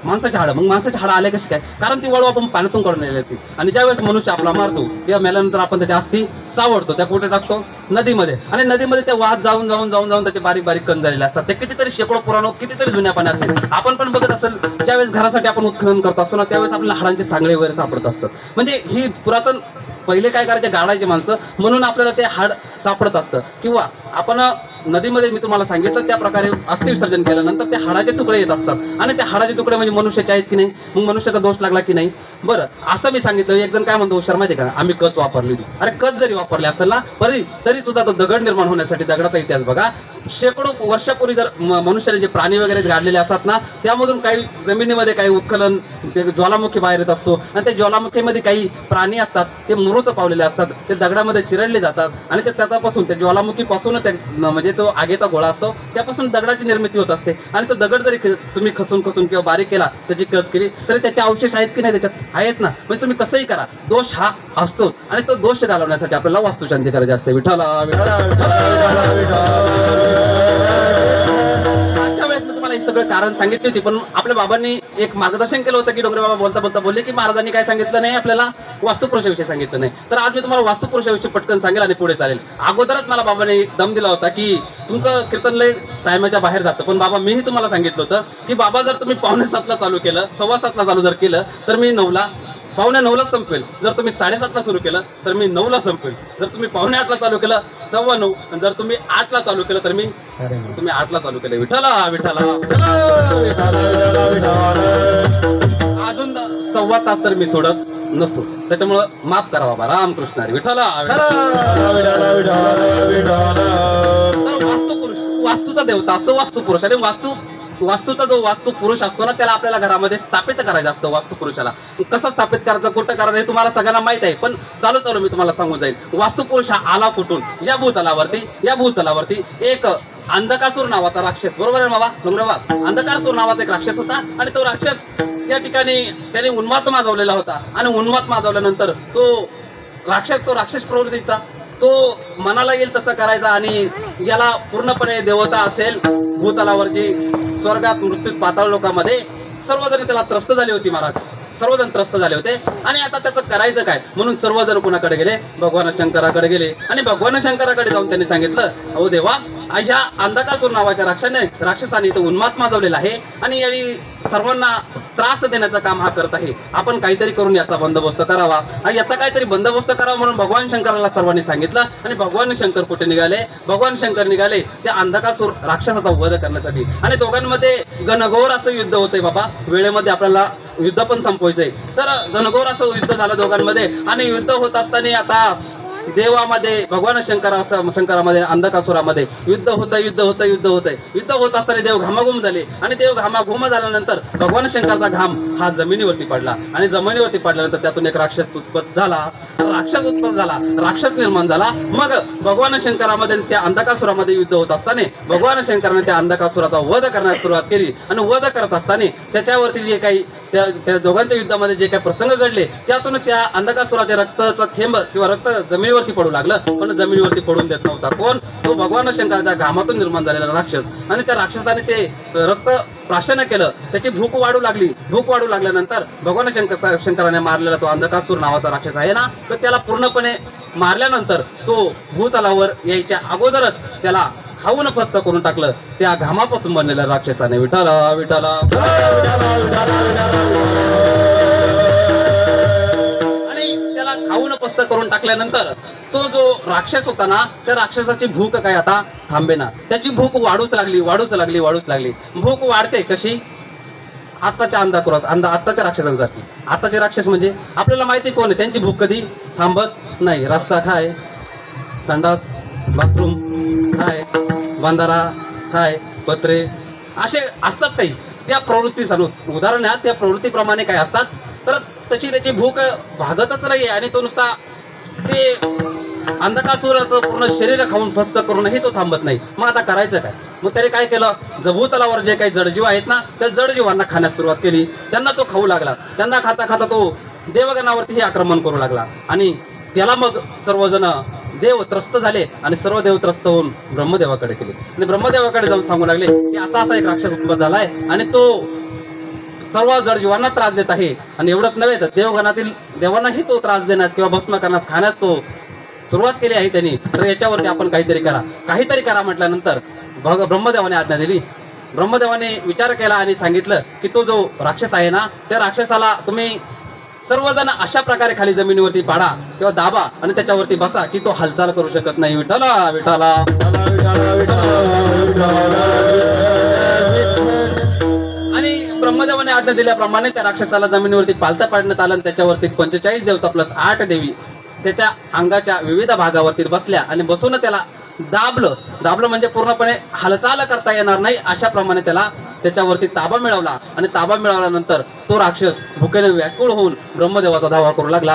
माणसाचे हाडं. मग माणसाचे हाडं आले कसे काय? कारण ती वाळू आपण पाण्यातून काढून नेलेली असते आणि ज्यावेळेस मनुष्य आपला मारतो किंवा मेल्यानंतर आपण त्याच्या अस्थी सावडतो, त्या कुठे टाकतो, नदीमध्ये. आणि नदीमध्ये ते वाहत जाऊन त्याचे बारीक बारीक कण झालेले असतात. ते कितीतरी शेकडो पुराण कितीतरी जुन्या पाण्या असतील. आपण पण बघत असेल, ज्यावेळेस घरासाठी आपण उत्खनन करत असतो ना त्यावेळेस आपल्याला हाडांचे सांगळे वगैरे सापडत असतात. म्हणजे ही पुरातन पहिले काय करायचे, गाडायचे माणसं, म्हणून आपल्याला ते हाड सापडत असतं. किंवा आपण नदीमध्ये मी तुम्हाला सांगितलं त्या प्रकारे अस्थि विसर्जन केल्यानंतर ते हाडाचे तुकडे येत असतात आणि ते हाडाचे तुकडे म्हणजे मनुष्याचे आहेत की नाही, मग मनुष्याचा दोष लागला की नाही. बरं, असं मी सांगितलं. एक जण काय म्हणतो, हुशार माहिती का, आम्ही कच वापरली होती. अरे कच जरी वापरले असेल ना तरी सुद्धा तो दगड निर्माण होण्यासाठी दगडाचा इतिहास बघा. शेकडो वर्षापूर्वी जर मनुष्याने जे प्राणी वगैरे गाडलेले असतात ना, त्यामधून काही जमिनीमध्ये काही उत्खनन, ते ज्वालामुखी बाहेर येत असतो आणि त्या ज्वालामुखीमध्ये काही प्राणी असतात, ते मृत पावलेले असतात, ते दगडामध्ये चिरडले जातात आणि ते त्यापासून त्या ज्वालामुखीपासून म्हणजे तो आगीचा गोळा असतो त्यापासून दगडाची निर्मिती होत असते. आणि तो दगड जरी तुम्ही खचून किंवा बारीक केला, त्याची कच केली तरी त्याचे अवशेष आहेत की नाही, त्याच्यात आहेत ना. म्हणजे तुम्ही कसंही करा, दोष हा असतो आणि तो दोष घालवण्यासाठी आपल्याला वास्तुशांती करायची असते. विठ्ठला मागच्या वेळेस मी तुम्हाला हे सगळं कारण सांगितली होती, पण आपल्या बाबांनी एक मार्गदर्शन केलं होतं की डोंगरे बाबा बोलता बोलले की महाराजांनी काय सांगितलं नाही, आपल्याला वास्तुपुरुषाविषयी सांगितलं नाही. तर आज मी तुम्हाला वास्तुपुरुषाविषयी पटकन सांगेल आणि पुढे चालेल. अगोदरच मला बाबांनी दम दिला होता की तुमचं कीर्तन लय टायमाच्या बाहेर जातं, पण बाबा मीही तुम्हाला सांगितलं होतं की बाबा जर तुम्ही 6:45 चालू केलं, 7:15 चालू जर केलं तर मी 9ला 9:45 संपेल. जर तुम्ही 7:30 सुरू केलं तर मी 9ला संपेल. जर तुम्ही 8:45 चालू केलं 9:15, आणि जर तुम्ही 8ला चालू केलं तर मी 9:30. तुम्ही 8ला चालू केलं. विठ्ठला अजून 1.25 तास तर मी सोडत नसतो. त्याच्यामुळं माफ करा बाबा. रामकृष्ण हरी. विठ्ठला वास्तुपुरुष, वास्तूचा देवता असतो वास्तुपुरुष. आणि वास्तूचा जो वास्तुपुरुष असतो ना, त्याला आपल्याला घरामध्ये स्थापित करायचं असतं. वास्तुपुरुषाला कसं स्थापित करायचं, कुठं करायचं हे तुम्हाला सगळ्यांना माहित आहे, पण चालू मी तुम्हाला सांगून जाईल. वास्तुपुरुष हा आला कुठून, या भूतलावरती एक अंधकासूर नावाचा राक्षस, बरोबर आहे बाबा डोंगरेबा, अंधकासूर नावाचा एक राक्षस होता. आणि तो राक्षस त्या ठिकाणी त्याने उन्माद माजवलेला होता. आणि उन्माद माजवल्यानंतर तो राक्षस प्रवृत्तीचा, तो मनाला येईल तसं करायचा. आणि याला पूर्णपणे देवता असेल भूतलावरची, स्वर्गात, मृत्यूत, पाताळ लोकांमध्ये सर्वजण त्याला त्रस्त झाले होते. महाराज सर्वजण त्रस्त झाले होते. आणि आता त्याचं करायचं काय म्हणून सर्वजण कुणाकडे गेले, भगवान शंकराकडे गेले. आणि भगवान शंकराकडे जाऊन त्यांनी सांगितलं, अहो देवा, ह्या अंधकासूर नावाच्या राक्षसाने इथं उन्माद माजवलेला आहे आणि यांनी सर्वांना त्रास देण्याचं काम हा करत आहे. आपण काहीतरी करून याचा बंदोबस्त करावा, याचा काहीतरी बंदोबस्त करावा म्हणून भगवान शंकराला सर्वांनी सांगितलं. आणि भगवान शंकर कुठे निघाले, भगवान शंकर निघाले त्या अंधकासूर राक्षसाचा वध करण्यासाठी. आणि दोघांमध्ये घनघोर असं युद्ध होतंय बाबा. वेळेमध्ये आपल्याला युद्ध पण संपवायचंय. तर घनघोर असं युद्ध झालं दोघांमध्ये. आणि युद्ध होत असताना आता देवामध्ये, भगवान शंकरामध्ये, अंधकासुरामध्ये युद्ध होत असताना देव घामाघूम झाले. आणि देव घामाघूम झाल्यानंतर भगवान शंकरचा घाम हा जमिनीवरती पडला. आणि जमिनीवरती पडल्यानंतर त्यातून एक राक्षस उत्पन्न झाला, राक्षस निर्माण झाला. मग भगवान शंकरामध्ये त्या अंधकासुरामध्ये युद्ध होत असताना भगवान शंकराने त्या अंधकासुराचा वध करण्यास सुरुवात केली. आणि वध करत असताना त्याच्यावरती जे काही त्या दोघांच्या युद्धामध्ये जे काही प्रसंग घडले, त्यातून त्या अंधकासुराच्या रक्ताचा थेंब किंवा रक्त जमिनीवरती पडू लागलं. पण जमिनीवरती पडून देत नव्हता कोण, तो भगवान शंकराच्या घामातून निर्माण झालेला राक्षस. आणि त्या राक्षसाने ते रक्त प्राशन केलं. त्याची भूक वाढू लागल्यानंतर भगवान शंकराने मारलेला तो अंधकासूर नावाचा राक्षस आहे ना, तर त्याला पूर्णपणे मारल्यानंतर तो भूतलावर यायच्या अगोदरच त्याला खाऊन फस्त करून टाकलं त्या घामापासून बनलेल्या राक्षसाने. विठ्ठला आणि त्याला खाऊन फस्त करून टाकल्यानंतर तो जो राक्षस होता ना, त्या राक्षसाची भूक काय आता थांबेना. त्याची भूक वाढूच लागली. भूक वाढते कशी, आत्ताच्या आत्ताच्या राक्षसांसाठी. आत्ताचे राक्षस म्हणजे आपल्याला माहिती कोण आहे, त्यांची भूक कधी थांबत नाही. रस्ता खाय, संडास, बाथरूम काय, बांधारा काय, पत्रे असे असतात काही त्या प्रवृत्तीनुसार. उदाहरण आहे त्या प्रवृत्तीप्रमाणे काय असतात तर तशी त्याची भूक भागतच नाही आणि तो नुसता ते अंधकासुराचं पूर्ण शरीर खाऊन फस्त करूनही तो थांबत नाही. मग आता करायचं काय? मग त्याने काय केलं, जभूतलावर जे काही जडजीव आहेत ना त्या जडजीवांना खाण्यास सुरुवात केली. त्यांना तो खाऊ लागला. त्यांना खाता खाता तो देवगणावरतीही आक्रमण करू लागला आणि त्याला मग सर्वजण देव त्रस्त झाले आणि सर्व देव त्रस्त होऊन ब्रह्मदेवाकडे गेले आणि ब्रह्मदेवाकडे जाऊन सांगू लागले की असा एक राक्षस उत्पन्न झालाय आणि तो सर्व जडजीवांना त्रास देत आहे. आणि एवढंच नव्हे तर देवगणातील देवांनाही तो त्रास देण्यात किंवा भस्म करण्यात खाण्यास तो सुरुवात केली आहे त्यांनी. तर याच्यावरती आपण काहीतरी करा म्हटल्यानंतर ब्रह्मदेवाने आज्ञा दिली. ब्रह्मदेवाने विचार केला आणि सांगितलं की तो जो राक्षस आहे ना त्या राक्षसाला तुम्ही सर्वजण अशा प्रकारे खाली जमिनीवरती पाडा किंवा दाबा आणि त्याच्यावरती बसा की तो हालचाल करू शकत नाही. विठ्ठला विठ्ठला. आणि ब्रह्मदेवाने आज्ञा दिल्याप्रमाणे त्या राक्षसाला जमिनीवरती पालता पाडण्यात आलं. त्याच्यावरती 45 देवता प्लस 8 देवी त्याच्या अंगाच्या विविध भागावरती बसल्या आणि बसून त्याला दाबलं म्हणजे पूर्णपणे हालचाल करता येणार नाही अशा प्रमाणे त्याला त्याच्यावरती ताबा मिळवला. आणि ताबा मिळवल्यानंतर तो राक्षस भुकेने व्याकुळ होऊन ब्रह्मदेवाचा धावा करू लागला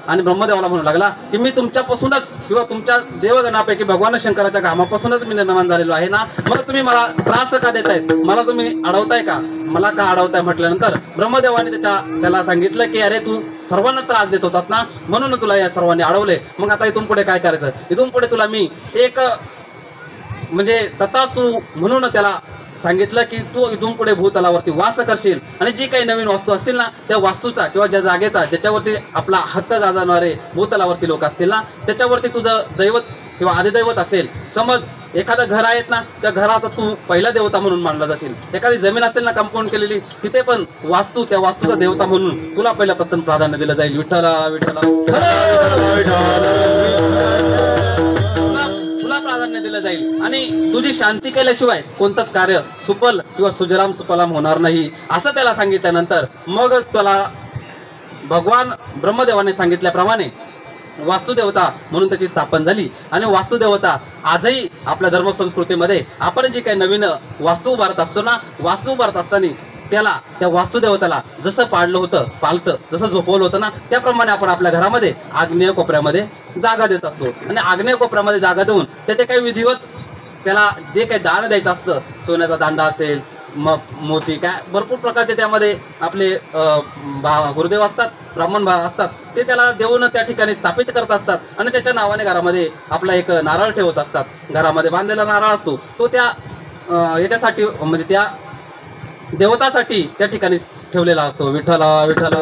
आणि ब्रह्मदेवाला म्हणू लागला की मी तुमच्यापासूनच किंवा तुमच्या देवगणापैकी भगवान शंकराच्या कामापासूनच मी निर्माण झालेलो आहे ना, मग तुम्ही मला त्रास का देतायत, मला तुम्ही अडवताय का, मला का अडवताय म्हटल्यानंतर ब्रह्मदेवाने त्याला सांगितलं की अरे तू सर्वांना त्रास देत होतात ना म्हणून तुला या सर्वांनी अडवले. मग आता इथून पुढे काय करायचं, इथून पुढे तुला मी एक म्हणजे तथास्तु म्हणून त्याला सांगितलं की तू इथून पुढे भूतलावरती वास करशील आणि जी काही नवीन वस्तू असतील ना त्या वास्तूचा किंवा ज्या जागेचा ज्याच्यावरती आपला हक्क गाजवणारे भूतलावरती लोक असतील ना त्याच्यावरती तुझं दैवत किंवा आदिदैवत असेल. समज एखादं घर आहेत ना त्या घराचा तू पहिला देवता म्हणून मानला जाशील. एखादी जमीन असेल ना कंपाऊंड केलेली तिथे पण त्या वास्तूचा देवता म्हणून तुला पहिला प्रथम प्राधान्य दिलं जाईल. विठ्ठला विठ्ठला तुला प्राधान्य दिलं जाईल आणि तुझी शांती केल्याशिवाय कोणतंच कार्य सुफल किंवा सुजलाम सुफलाम होणार नाही असं त्याला सांगितल्यानंतर मग त्याला भगवान ब्रह्मदेवाने सांगितल्याप्रमाणे वास्तुदेवता म्हणून त्याची स्थापना झाली. आणि वास्तुदेवता आजही आपल्या धर्मसंस्कृतीमध्ये आपण जे काही नवीन वास्तू उभारत असतो ना, वास्तू उभारत असताना त्या वास्तुदेवताला जसं पालतं जसं झोपवलं होतं ना त्याप्रमाणे आपण आपल्या घरामध्ये आग्नेय कोपऱ्यामध्ये जागा देत असतो. आणि आग्नेय कोपऱ्यामध्ये जागा देऊन त्याचे काही विधिवत त्याला जे काही दान द्यायचं असतं, सोन्याचा दांडा असेल, मोती काय भरपूर प्रकारचे त्यामध्ये आपले गुरुदेव असतात, ब्राह्मण असतात ते त्याला देऊन त्या ठिकाणी स्थापित करत असतात. आणि त्याच्या नावाने घरामध्ये आपला एक नारळ ठेवत असतात. घरामध्ये बांधलेला नारळ असतो तो त्या याच्यासाठी म्हणजे त्या देवतासाठी त्या ठिकाणी ठेवलेला असतो. विठ्ठला विठ्ठला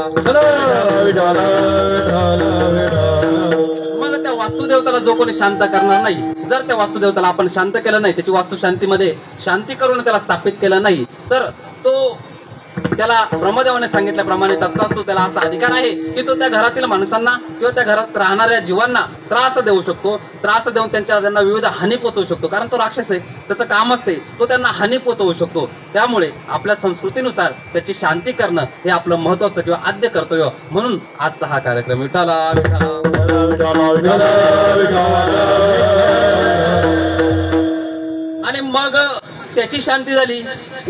मग त्या वास्तुदेवताला जो कोणी शांत करणार नाही, जर त्या वास्तुदेवताला आपण शांत केलं नाही, त्याची वास्तुशांतीमध्ये शांती करून त्याला स्थापित केलं नाही तर तो त्याला ब्रह्मदेवाने सांगितल्याप्रमाणे तत्वास्तू त्याला असा अधिकार आहे की तो त्या घरातील माणसांना किंवा त्या घरात राहणाऱ्या जीवांना त्रास देऊ शकतो. त्रास देऊन त्यांना विविध हानी पोचवू शकतो. कारण तो राक्षस आहे, त्याचं काम असते तो त्यांना हानी पोचवू शकतो. त्यामुळे आपल्या संस्कृतीनुसार त्याची शांती करणं हे आपलं महत्वाचं किंवा आद्य कर्तव्य म्हणून आजचा हा कार्यक्रम. विठ्ठला आणि मग त्याची शांती झाली,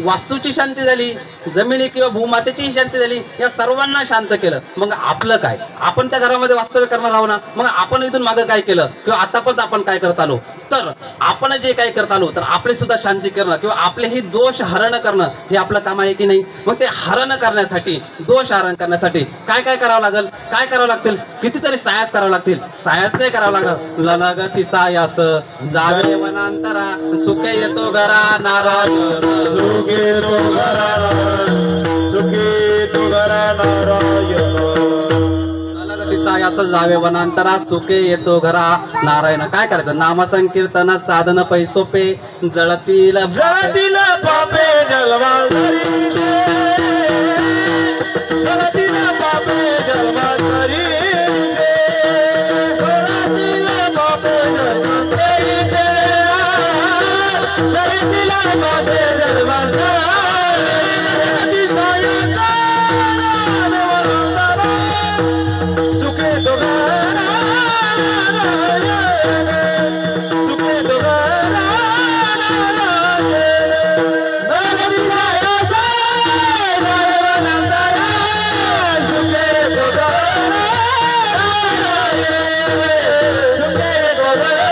वास्तूची शांती झाली, जमिनी किंवा भूमातेची शांती झाली, या सर्वांना शांत केलं. मग आपलं काय, आपण त्या घरामध्ये वास्तव्य करणार आहोत ना, मग आपण इथून मागं काय केलं किंवा आतापर्यंत आपण काय करत आलो, तर आपण जे काय करत आलो तर आपले सुद्धा शांती करणं किंवा आपलेही दोष हरण करणं हे आपलं काम आहे की नाही. मग ते हरण करण्यासाठी, दोष हरण करण्यासाठी काय काय करावं लागेल, काय करावं लागतील, कितीतरी सायास करावं लागतील. सायास नाही करावं लागणार, ललगती सायास जावे वनांतरा सुखे येतो घरा नारायण, सुखे तो घरा नारायण, ललगती सायास जावे वनांतरा सुखे येतो घरा नारायण. काय करायचं, नाम संकीर्तन साधन पै सोपे जळतील पापे जलवारी, जळतील पापे जलवारी, सुखे तो सुखे येतो घरा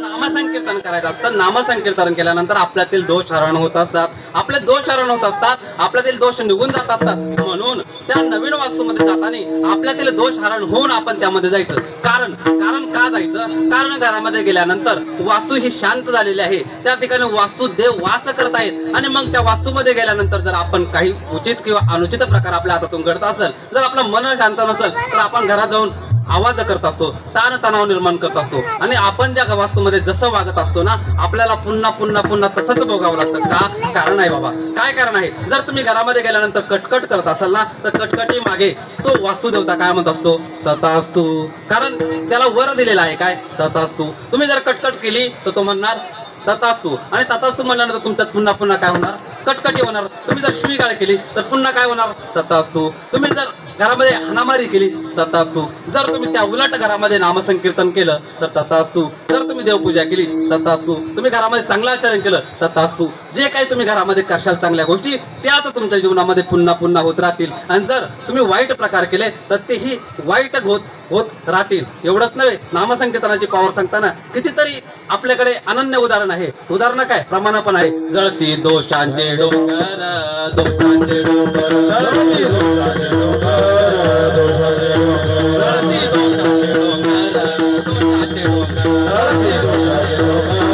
नामसंकीर्तन करायचं असतं. नामसंकीर्तन केल्यानंतर आपल्यातील दोष हरण होत असतात. आपले दोष हरण होत असतात. आपल्यातील दोष निघून जात असतात. म्हणून त्या नवीन वास्तूमध्ये जाताना आपल्यातील दोष हरण होऊन आपण त्यामध्ये जायचं. कारण का जायचं? कारण घरामध्ये गेल्यानंतर वास्तू ही शांत झालेली आहे. त्या ठिकाणी वास्तू देव वास करतायत आणि मग त्या वास्तूमध्ये गेल्यानंतर जर आपण काही उचित किंवा अनुचित प्रकार आपल्या हातातून घडत असेल, जर आपलं मन शांत नसेल तर आपण घरात जाऊन आवाज करत असतो, ताण तणाव निर्माण करत असतो आणि आपण ज्या वास्तूमध्ये जसं वागत असतो ना, आपल्याला पुन्हा पुन्हा पुन्हा तसंच भोगावं लागतं. का? कारण आहे बाबा. काय कारण आहे? जर तुम्ही घरामध्ये गेल्यानंतर कटकट करत असाल ना, तर कटकटी मागे तो वास्तू देवता काय म्हणत असतो? तथास्तु. कारण त्याला वर दिलेला आहे काय? तथास्तु. तुम्ही जर कटकट केली तर तो म्हणणार तथास्तु, आणि तथास्तु म्हणल्यानंतर तुमच्यात पुन्हा पुन्हा काय होणार? कटकटी होणार. तुम्ही जर शिवीगाळ केली तर पुन्हा काय होणार? तथास्तु. तुम्ही जर घरामध्ये हाणामारी केली तथास्तु. जर तुम्ही त्या उलट घरामध्ये नामसंकीर्तन केलं तर तथास्तु. जर तुम्ही देवपूजा केली तथास्तु. तुम्ही घरामध्ये चांगलं आचरण केलं तथास्तु. जे काही तुम्ही घरामध्ये करशाल चांगल्या गोष्टी, त्याच तुमच्या जीवनामध्ये पुन्हा पुन्हा होत राहतील. आणि जर तुम्ही वाईट प्रकार केले तर तेही वाईट होत राहतील. एवढंच नव्हे, नामसंकीर्तनाची पॉवर सांगताना कितीतरी आपल्याकडे अनन्य उदाहरण आहे. उदाहरण काय? प्रमाण पण आहे. जळती दोषांचे डोंगर, दोषांचे डोंगर, जळती दोषांचे डोंगर, दोषांचे डोंगर, जळती दोषांचे डोंगर,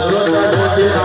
दोषांचे डोंगर, जळती दोषांचे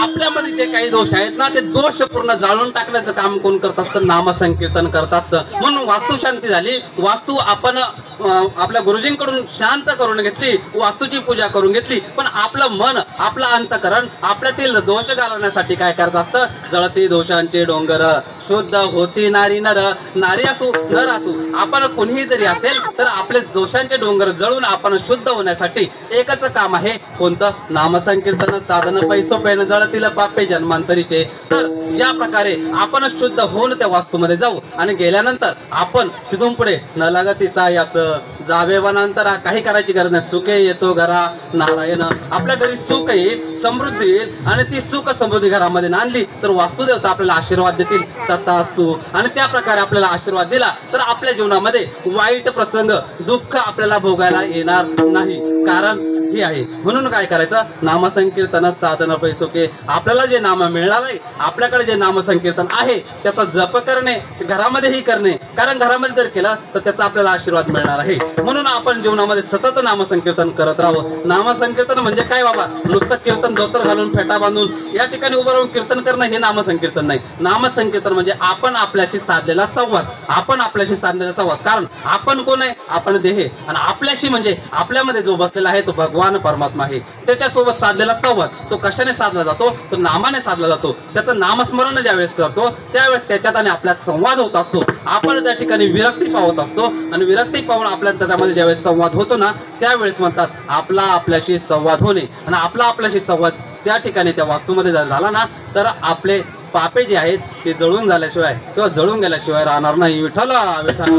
आपल्यामध्ये जे काही दोष आहेत ना, ते दोष पूर्ण जाळून टाकण्याचं काम कोण करत असतं? नामसंकीर्तन करत असतं. म्हणून वास्तू शांती झाली. वास्तू आपण आपल्या गुरुजींकडून शांत करून घेतली, वास्तूची पूजा करून घेतली. पण आपलं मन, आपलं अंतकरण आपल्यातील दोष घालवण्यासाठी काय करत असतं? जळती दोषांचे डोंगर, शुद्ध होती नारी नर. नारी असू नर असू, आपण कोणीही जरी असेल तर आपले दोषांचे डोंगर जळून आपण शुद्ध होण्यासाठी एकच काम आहे. कोणतं? नामसंकीर्तन साधन पैसोपेन जळतील पापे जन्मांतरीचे. तर ज्या प्रकारे आपण शुद्ध होऊन त्या वास्तूमध्ये जाऊ आणि गेल्यानंतर आपण तिथून पुढे न लागती सायाचं जावे वनांतरा, काही करायची गरज नाही. सुखे येतो घरा नारायण. आपल्या घरी सुख येईल, समृद्धी येईल आणि ती सुख समृद्धी घरामध्ये आणली तर वास्तुदेवता आपल्याला आशीर्वाद देतील. तथास्तु. आणि त्या प्रकारे आपल्याला आशीर्वाद दिला तर आपल्या जीवनामध्ये वाईट प्रसंग, दुःख आपल्याला भोगायला येणार नाही. कारण ही आहे. म्हणून काय करायचं? नामसंकीर्तन साधन पैसोके. आपल्याला जे नाम मिळणार आहे, आपल्याकडे जे नामसंकीर्तन आहे त्याचा जप करणे, घरामध्येही करणे. कारण घरामध्ये जर केला तर त्याचा आपल्याला आशीर्वाद मिळणार आहे. म्हणून आपण जीवनामध्ये सतत नामसंकीर्तन करत राहावं. नामसंकीर्तन म्हणजे काय बाबा? नुसतं कीर्तन धोतर घालून फेटा बांधून या ठिकाणी उभं राहून कीर्तन करणं हे नामसंकीर्तन नाही. नामसंकीर्तन म्हणजे आपण आपल्याशी साधलेला संवाद. आपण आपल्याशी साधलेला संवाद. कारण आपण कोण आहे? आपण देह. आणि आपल्याशी म्हणजे आपल्यामध्ये जो बसलेला आहे तो भगवान परमात्मा आहे. त्याच्यासोबत साधलेला संवाद तो कशाने साधला जातो? तो नामाने साधला जातो. त्याचं नामस्मरण ज्यावेळेस करतो त्यावेळेस त्याच्यात आणि आपल्यात संवाद होत असतो. आपण त्या ठिकाणी विरक्ती पावत असतो आणि विरक्ती पाहून आपल्या त्याच्यामध्ये ज्यावेळेस संवाद होतो ना, त्यावेळेस म्हणतात आपला आपल्याशी संवाद होणे. आणि आपला आपल्याशी संवाद त्या ठिकाणी त्या वास्तूमध्ये जर झाला ना, तर आपले पापे जे आहेत ते जळून झाल्याशिवाय किंवा जळून गेल्याशिवाय राहणार नाही. विठ्ठला विठ्ठल.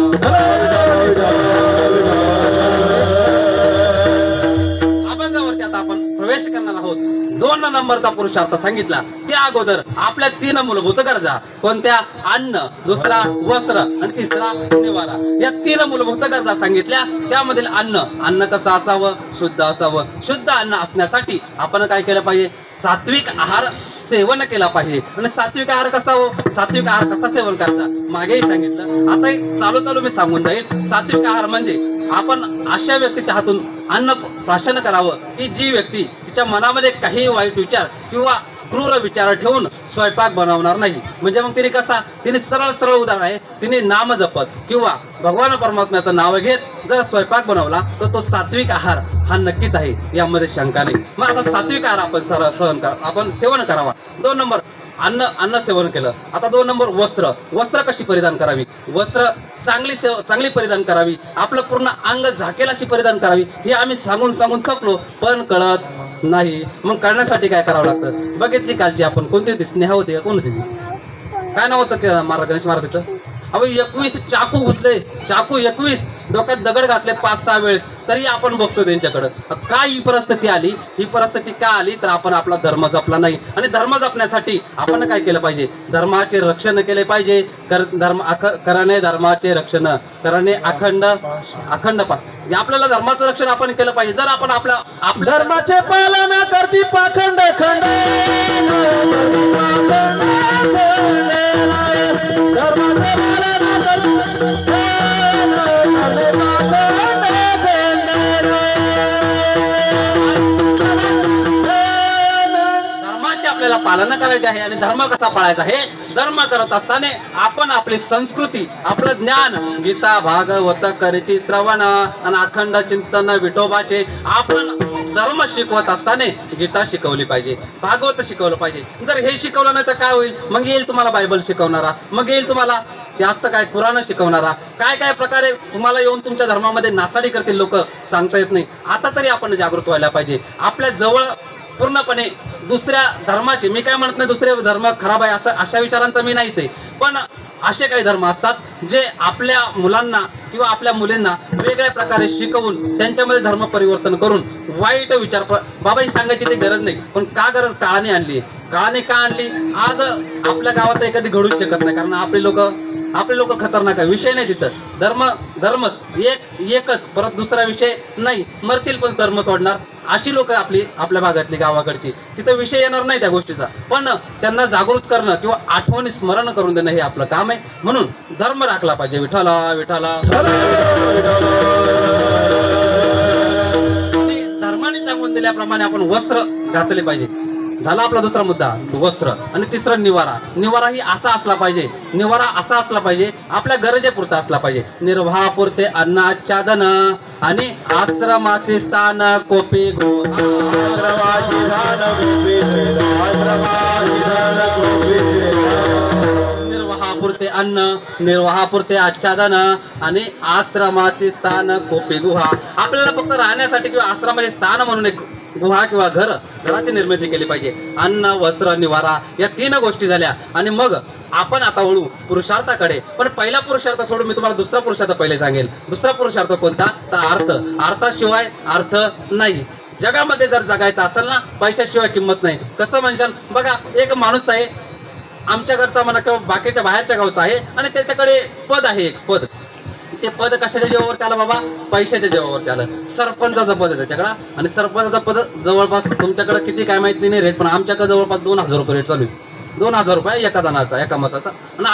अभंगावरती आता आपण प्रवेश करणार आहोत. 2 नंबरचा पुरुषार्थ सांगितला. त्या अगोदर आपल्या 3 मूलभूत गरजा. कोणत्या? अन्न, दुसरा वस्त्र आणि तिसरा निवारा. या 3 मूलभूत गरजा सांगितल्या. त्यामधील अन्न कसं असावं? शुद्ध असावं. शुद्ध अन्न असण्यासाठी आपण काय केलं पाहिजे? सात्विक आहार सेवन केला पाहिजे. आणि सात्विक आहार कसा हो? सात्विक आहार कसा सेवन करायचा मागेही सांगितलं. आता चालू मी सांगून जाईल. सात्विक आहार म्हणजे आपण अशा व्यक्तीच्या हातून अन्न प्राशन करावं की जी व्यक्ती तिच्या मनामध्ये काही वाईट विचार किंवा क्रूर विचार ठेवून स्वयंपाक बनवणार नाही. म्हणजे मग तिने कसा? तिने सरळ उदाहरण आहे. तिने नाम जपत किंवा भगवान परमात्म्याचं नाव घेत जर स्वयंपाक बनवला तर तो सात्विक आहार हा नक्कीच आहे, यामध्ये शंका नाही. मग आता सात्विक आहार आपण आपण सेवन करावा. 2 नंबर अन्न सेवन केलं. आता 2 नंबर वस्त्र कशी परिधान करावी, वस्त्र चांगली परिधान करावी, आपलं पूर्ण अंग झाकेल अशी परिधान करावी, हे आम्ही सांगून थकलो, पण कळत नाही. मग कळण्यासाठी काय करावं लागतं? बघितली कालची आपण, कोणती होती, स्नेहा होती का, कोण होती ती, काय नाव होतं गणेश महाराजांचं? अहो 21 चाकू घुसले, चाकू 21, डोक्यात दगड घातले 5-6 वेळेस, तरी आपण बघतो त्यांच्याकडं. काय ही परिस्थिती आली? ही परिस्थिती का आली? तर आपण आपला धर्म जपला नाही. आणि धर्म जपण्यासाठी आपण काय केलं पाहिजे? धर्माचे रक्षण केले पाहिजे. करणे धर्माचे रक्षण, करणे अखंड आपल्याला धर्माचं रक्षण आपण केलं पाहिजे. जर आपण आपल्या धर्माचे पालन करती पाखंड खंड, आपल्याला पालन करायचे आहे. आणि धर्म कसा पाळायचा? हे धर्म करत असताना आपण आपली संस्कृती, आपलं ज्ञान, गीता भागवत करीती श्रवण आणि अखंड चिंतन विठोबाचे, आपण धर्म शिकवत असताना गीता शिकवली पाहिजे, भागवत शिकवलं पाहिजे. जर हे शिकवलं नाही तर काय होईल? मग येईल तुम्हाला बायबल शिकवणारा, मग येईल तुम्हाला जास्त काय कुराण शिकवणारा, काय प्रकारे तुम्हाला येऊन तुमच्या धर्मामध्ये नासाडी करतील लोक, सांगता येत नाही. आता तरी आपण जागृत व्हायला पाहिजे. आपल्या जवळ पूर्णपणे दुसऱ्या धर्माचे, मी काय म्हणत नाही दुसरे धर्म खराब आहे असं, अशा विचारांचा मी नाहीच आहे, पण असे काही धर्म असतात जे आपल्या मुलांना किंवा आपल्या मुलींना वेगळ्या प्रकारे शिकवून त्यांच्यामध्ये धर्म परिवर्तन करून वाईट विचार, बाबा ही सांगायची ती गरज नाही, पण का गरज? काळाने आणली. काळाने का आणली? आज आपल्या गावात एखादी घडूच शकत नाही, कारण आपले लोक खतरनाक आहे. विषय नाही तिथं, धर्मच एकच, परत दुसरा विषय नाही. मरतील पण धर्म सोडणार, अशी लोक आपल्या भागातली, गावाकडची, तिथं विषय येणार नाही त्या गोष्टीचा. पण त्यांना जागृत करणं किंवा आठवणी स्मरण करून देणं हे आपलं काम आहे. म्हणून धर्म राखला पाहिजे. विठ्ठला विठ्ठला. धर्माने सांगून दिल्याप्रमाणे आपण वस्त्र घातले पाहिजे. झाला आपला दुसरा मुद्दा, वस्त्र. आणि तिसरा निवारा ही असा असला पाहिजे. निवारा असा असला पाहिजे, आपल्या गरजेपुरता असला पाहिजे. निर्वाहापुरते अन्नाच्छादन आणि आश्रमाचे स्थान कोपी निर्वाहापुरते अन्न, निर्वाहापुरते आच्छादन आणि आश्रमाचे स्थान कोपी गुहा. आपल्याला फक्त राहण्यासाठी किंवा आश्रमाचे स्थान म्हणून एक गुहा किंवा घराची निर्मिती केली पाहिजे. अन्न, वस्त्र, निवारा या 3 गोष्टी झाल्या. आणि मग आपण आता वळू पुरुषार्थाकडे. पण पहिला पुरुषार्थ सोडून मी तुम्हाला दुसरा पुरुषार्थ पहिले सांगेल. दुसरा पुरुषार्थ कोणता? तर अर्थाशिवाय अर्थ नाही. जगामध्ये जर जगायचं असेल ना, पैशाशिवाय किंमत नाही. कसं म्हणशाल? बघा, एक माणूस आहे आमच्या घरचा म्हणा किंवा बाकीच्या बाहेरच्या गावचा आहे, आणि त्याच्याकडे पद आहे, एक पद. ते पद कशाच्या जीवावरती आलं बाबा? पैशाच्या जीवावरती आलं. सरपंचाचं पद आहे त्याच्याकडं, आणि सरपंचाचं पद जवळपास तुमच्याकडे किती काय माहिती नाही रेट, पण आमच्याकडे जवळपास 2000 रुपये रेट चालू आहे. 2000 रुपये एका जणाचा, एका मताचा. आणि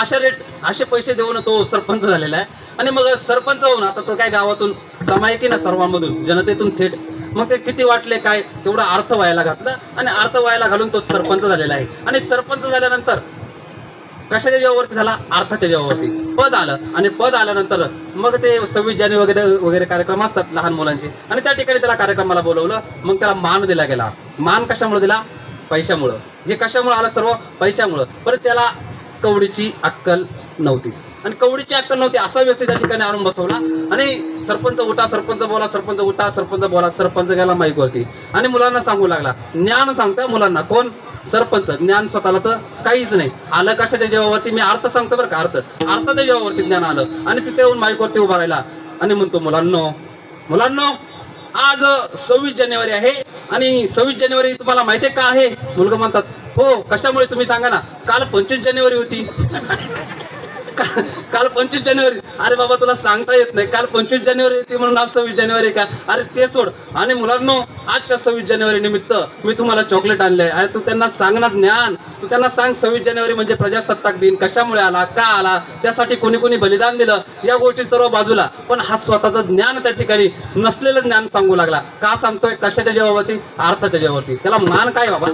असे पैसे देऊन तो सरपंच झालेला आहे. आणि मग सरपंच होऊन आता तो काय गावातून समायकी ना, सर्वांमधून जनतेतून थेट, मग ते किती वाटले काय, तेवढा अर्थ व्हायला घातलं, आणि अर्थ व्हायला घालून तो सरपंच झालेला आहे. आणि सरपंच झाल्यानंतर कशाच्या जीवावरती झाला? अर्थाच्या जीवावरती पद आलं. आणि पद आल्यानंतर मग ते 26 जानेवारी वगैरे कार्यक्रम असतात लहान मुलांचे, आणि त्या ठिकाणी त्याला कार्यक्रमाला बोलवलं. मग त्याला मान दिला गेला. मान कशामुळे दिला? पैशामुळं. हे कशामुळे आलं? सर्व पैशामुळं. परत त्याला कवडीची अक्कल नव्हती, आणि कवडीची अक्कल नव्हती असा व्यक्ती त्या ठिकाणी आणून बसवला. आणि सरपंच उठा, सरपंच बोला, सरपंच उठा, सरपंच बोला. सरपंच गेला माईकवरती आणि मुलांना सांगू लागला. ज्ञान सांगता मुलांना. कोण? सरपंच. ज्ञान स्वतःला तर काहीच नाही. आलं कशाच्या जीवावरती? मी अर्थ सांगतो बरं का, अर्थाच्या जीवावरती ज्ञान आलं. आणि तिथे येऊन माईकवरती उभा राहिला आणि म्हणतो, मुलांनो आज 26 जानेवारी आहे, आणि 26 जानेवारी तुम्हाला माहिती आहे का आहे? मुलगा म्हणतात, हो. कशामुळे तुम्ही सांगा ना. काल 25 जानेवारी होती. काल 25 जानेवारी. अरे बाबा, तुला सांगता येत नाही. काल 25 जानेवारी होती म्हणून आज 26 जानेवारी का? अरे ते सोड. आणि मुलांनो, आजच्या 26 जानेवारी निमित्त मी तुम्हाला चॉकलेट आणलंय. अरे तू त्यांना सांग ना ज्ञान. तू त्यांना सांग 26 जानेवारी म्हणजे प्रजासत्ताक दिन कशामुळे आला, का आला, त्यासाठी कोणी कोणी बलिदान दिलं, या गोष्टी सर्व बाजूला. पण हा स्वतःचं ज्ञान त्या ठिकाणी नसलेलं ज्ञान सांगू लागला. का सांगतोय? कशाच्या जीवावरती? अर्थाच्या जीवावरती. त्याला मान काय बाबा?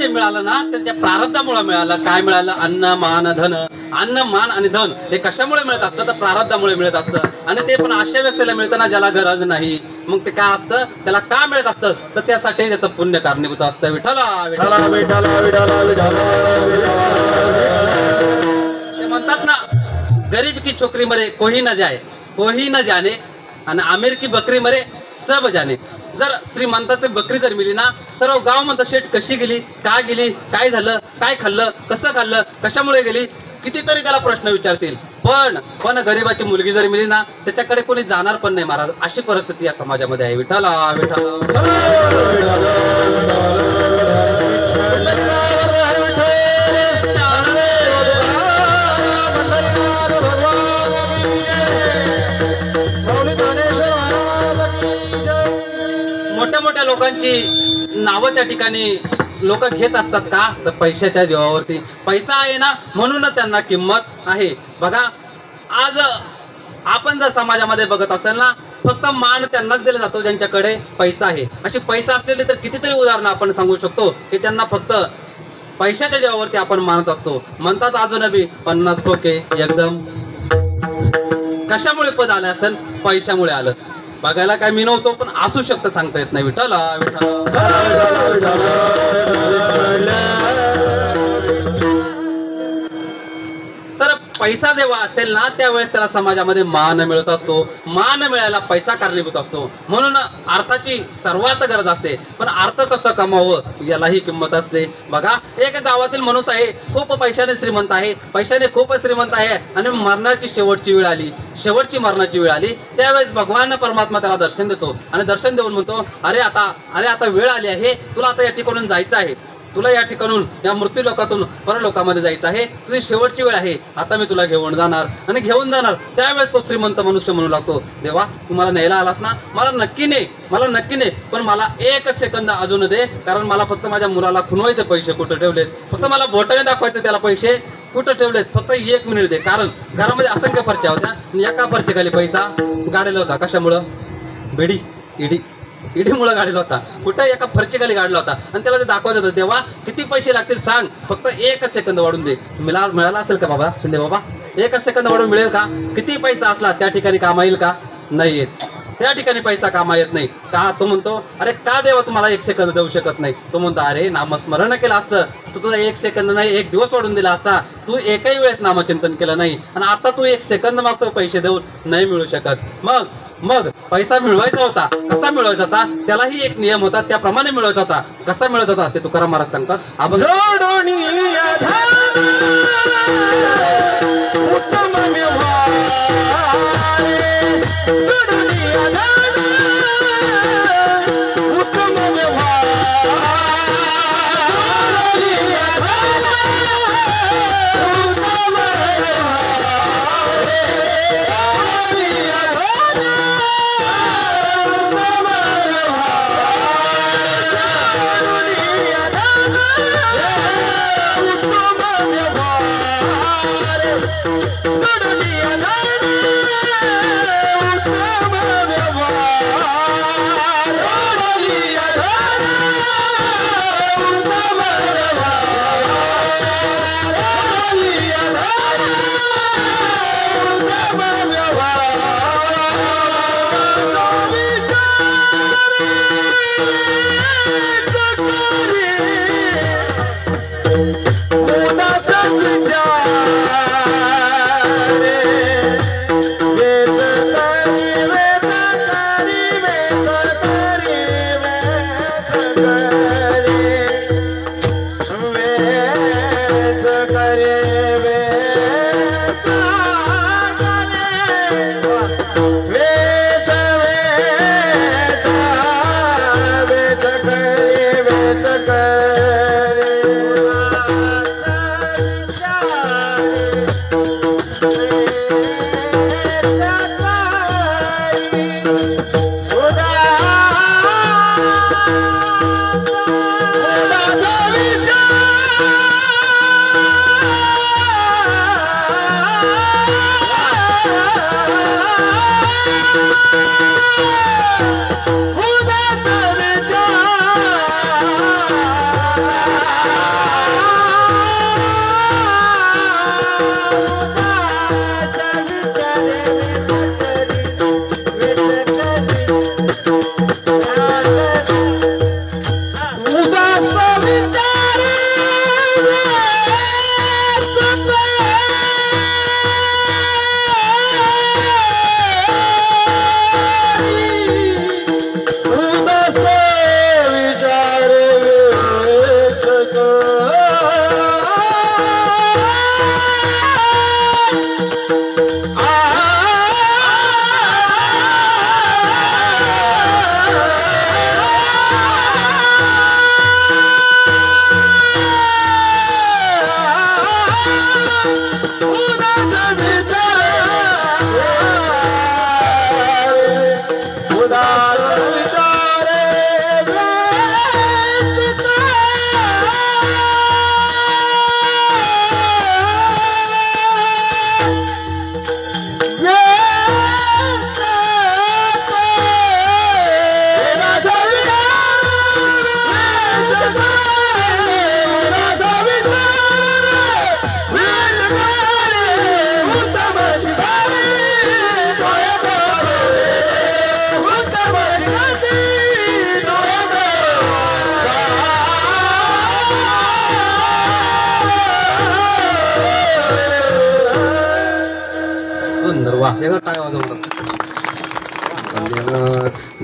जे मिळालं ना ते त्या प्रारब्धामुळे मिळालं. काय मिळालं? अन्न मान धन. अन्न मान आणि धन हे कशामुळे मिळत असतं? तर प्रारब्धामुळे मिळत असतं. आणि ते पण अशा व्यक्तीला मिळतं ना ज्याला गरज नाही. मग ते काय असतं? त्याला का मिळत असतं? तर त्यासाठी त्याचं पुण्य कारणीभूत असतं. विठ्ठला विठ्ठला विठ्ठला विठ्ठला विठ्ठला. ते म्हणतात ना, गरीब की छोकरी मरे कोही न जाए कोही न जाने आणि आमिर की बकरी मरे सब जाने. जर श्रीमंताची बकरी जर मिली ना, सर्व गाव म्हणतं शेठ कशी गेली, का गेली, काय झालं, काय खाल्लं, कसं खाल्लं, कशामुळे गेली, कितीतरी त्याला प्रश्न विचारतील. पण गरीबाची मुलगी जर मिली ना, त्याच्याकडे कोणी जाणार पण नाही महाराज. अशी परिस्थिती या समाजामध्ये आहे. विठ्ठला विठ्ठला. मोठ्या मोठ्या लोकांची नावं त्या ठिकाणी लोक घेत असतात का? तर पैशाच्या जीवावरती. पैसा आहे ना म्हणून त्यांना किंमत आहे. बघा, आज आपण जर समाजामध्ये बघत असेल ना, फक्त मान त्यांनाच दिला जातो ज्यांच्याकडे पैसा आहे. अशी पैसा असलेली तर कितीतरी उदाहरणं आपण सांगू शकतो की त्यांना फक्त पैशाच्या जीवावरती आपण मानत असतो. म्हणतात अजून बी 50 खोके एकदम. कशामुळे पद आलं असेल? पैशामुळे आलं. बघायला काय मी नव्हतो, पण असू शकतं, सांगता येत नाही. विठ्ठला तर पैसा जेव्हा असेल ना त्यावेळेस त्याला समाजामध्ये मान मिळत असतो. मान मिळायला पैसा कारणीभूत असतो. म्हणून अर्थाची सर्वात गरज असते. पण अर्थ कसं कमावं यालाही किंमत असते. बघा, एक गावातील माणूस आहे, खूप पैशाने श्रीमंत आहे, पैशाने खूप श्रीमंत आहे आणि मरणाची शेवटची वेळ आली, शेवटची मरणाची वेळ आली. त्यावेळेस भगवान परमात्मा त्याला दर्शन देतो आणि दर्शन देऊन म्हणतो, अरे आता वेळ आली आहे, तुला आता या ठिकाणून जायचं आहे, तुला या ठिकाणून या मृत्यू लोकातून परलोकामध्ये जायचं आहे, तुझी शेवटची वेळ आहे, आता मी तुला घेऊन जाणार. आणि घेऊन जाणार त्यावेळेस तो श्रीमंत मनुष्य म्हणू लागतो, देवा तू मला न्यायला आलास ना, मला नक्की ने, पण मला 1 सेकंद अजून दे, कारण मला फक्त माझ्या मुलाला खुणवायचे पैसे कुठं ठेवलेत, फक्त मला बोटाने दाखवायचे त्याला पैसे कुठं ठेवलेत, फक्त 1 मिनिट दे. कारण घरामध्ये असंख्य फरच्या होत्या आणि एका फरचेखाली पैसा गाडलेला होता. कशामुळं? बेडी ईडीमुळे गाडीला होता. कुठं? एका फरचीखाली गाडला होता. आणि त्याला ते दाखवायचं होतं, तेव्हा किती पैसे लागतील सांग, फक्त 1 सेकंद वाढून दे. मिळाला असेल का बाबा शिंदे बाबा? 1 सेकंद वाढून मिळेल का? किती पैसा असला त्या ठिकाणी कामा येईल का? नाही येत. त्या ठिकाणी पैसा कामा येत नाही का? तो म्हणतो, अरे का देवा तुम्हाला 1 सेकंद देऊ शकत नाही? तो म्हणतो, अरे नामस्मरण केलं असतं तर तुला 1 सेकंद नाही 1 दिवस वाढून दिला असता. तू एकही वेळेस नामचिंतन केलं नाही आणि आता तू 1 सेकंद मागतो पैसे देऊन, नाही मिळू शकत. मग पैसा मिळवायचा होता, कसा मिळवायचा होता? त्यालाही एक नियम होता, त्याप्रमाणे मिळवायचा होता. कसा मिळवायचा होता ते तुकाराम महाराज सांगतात. उदास विचार उदास विचार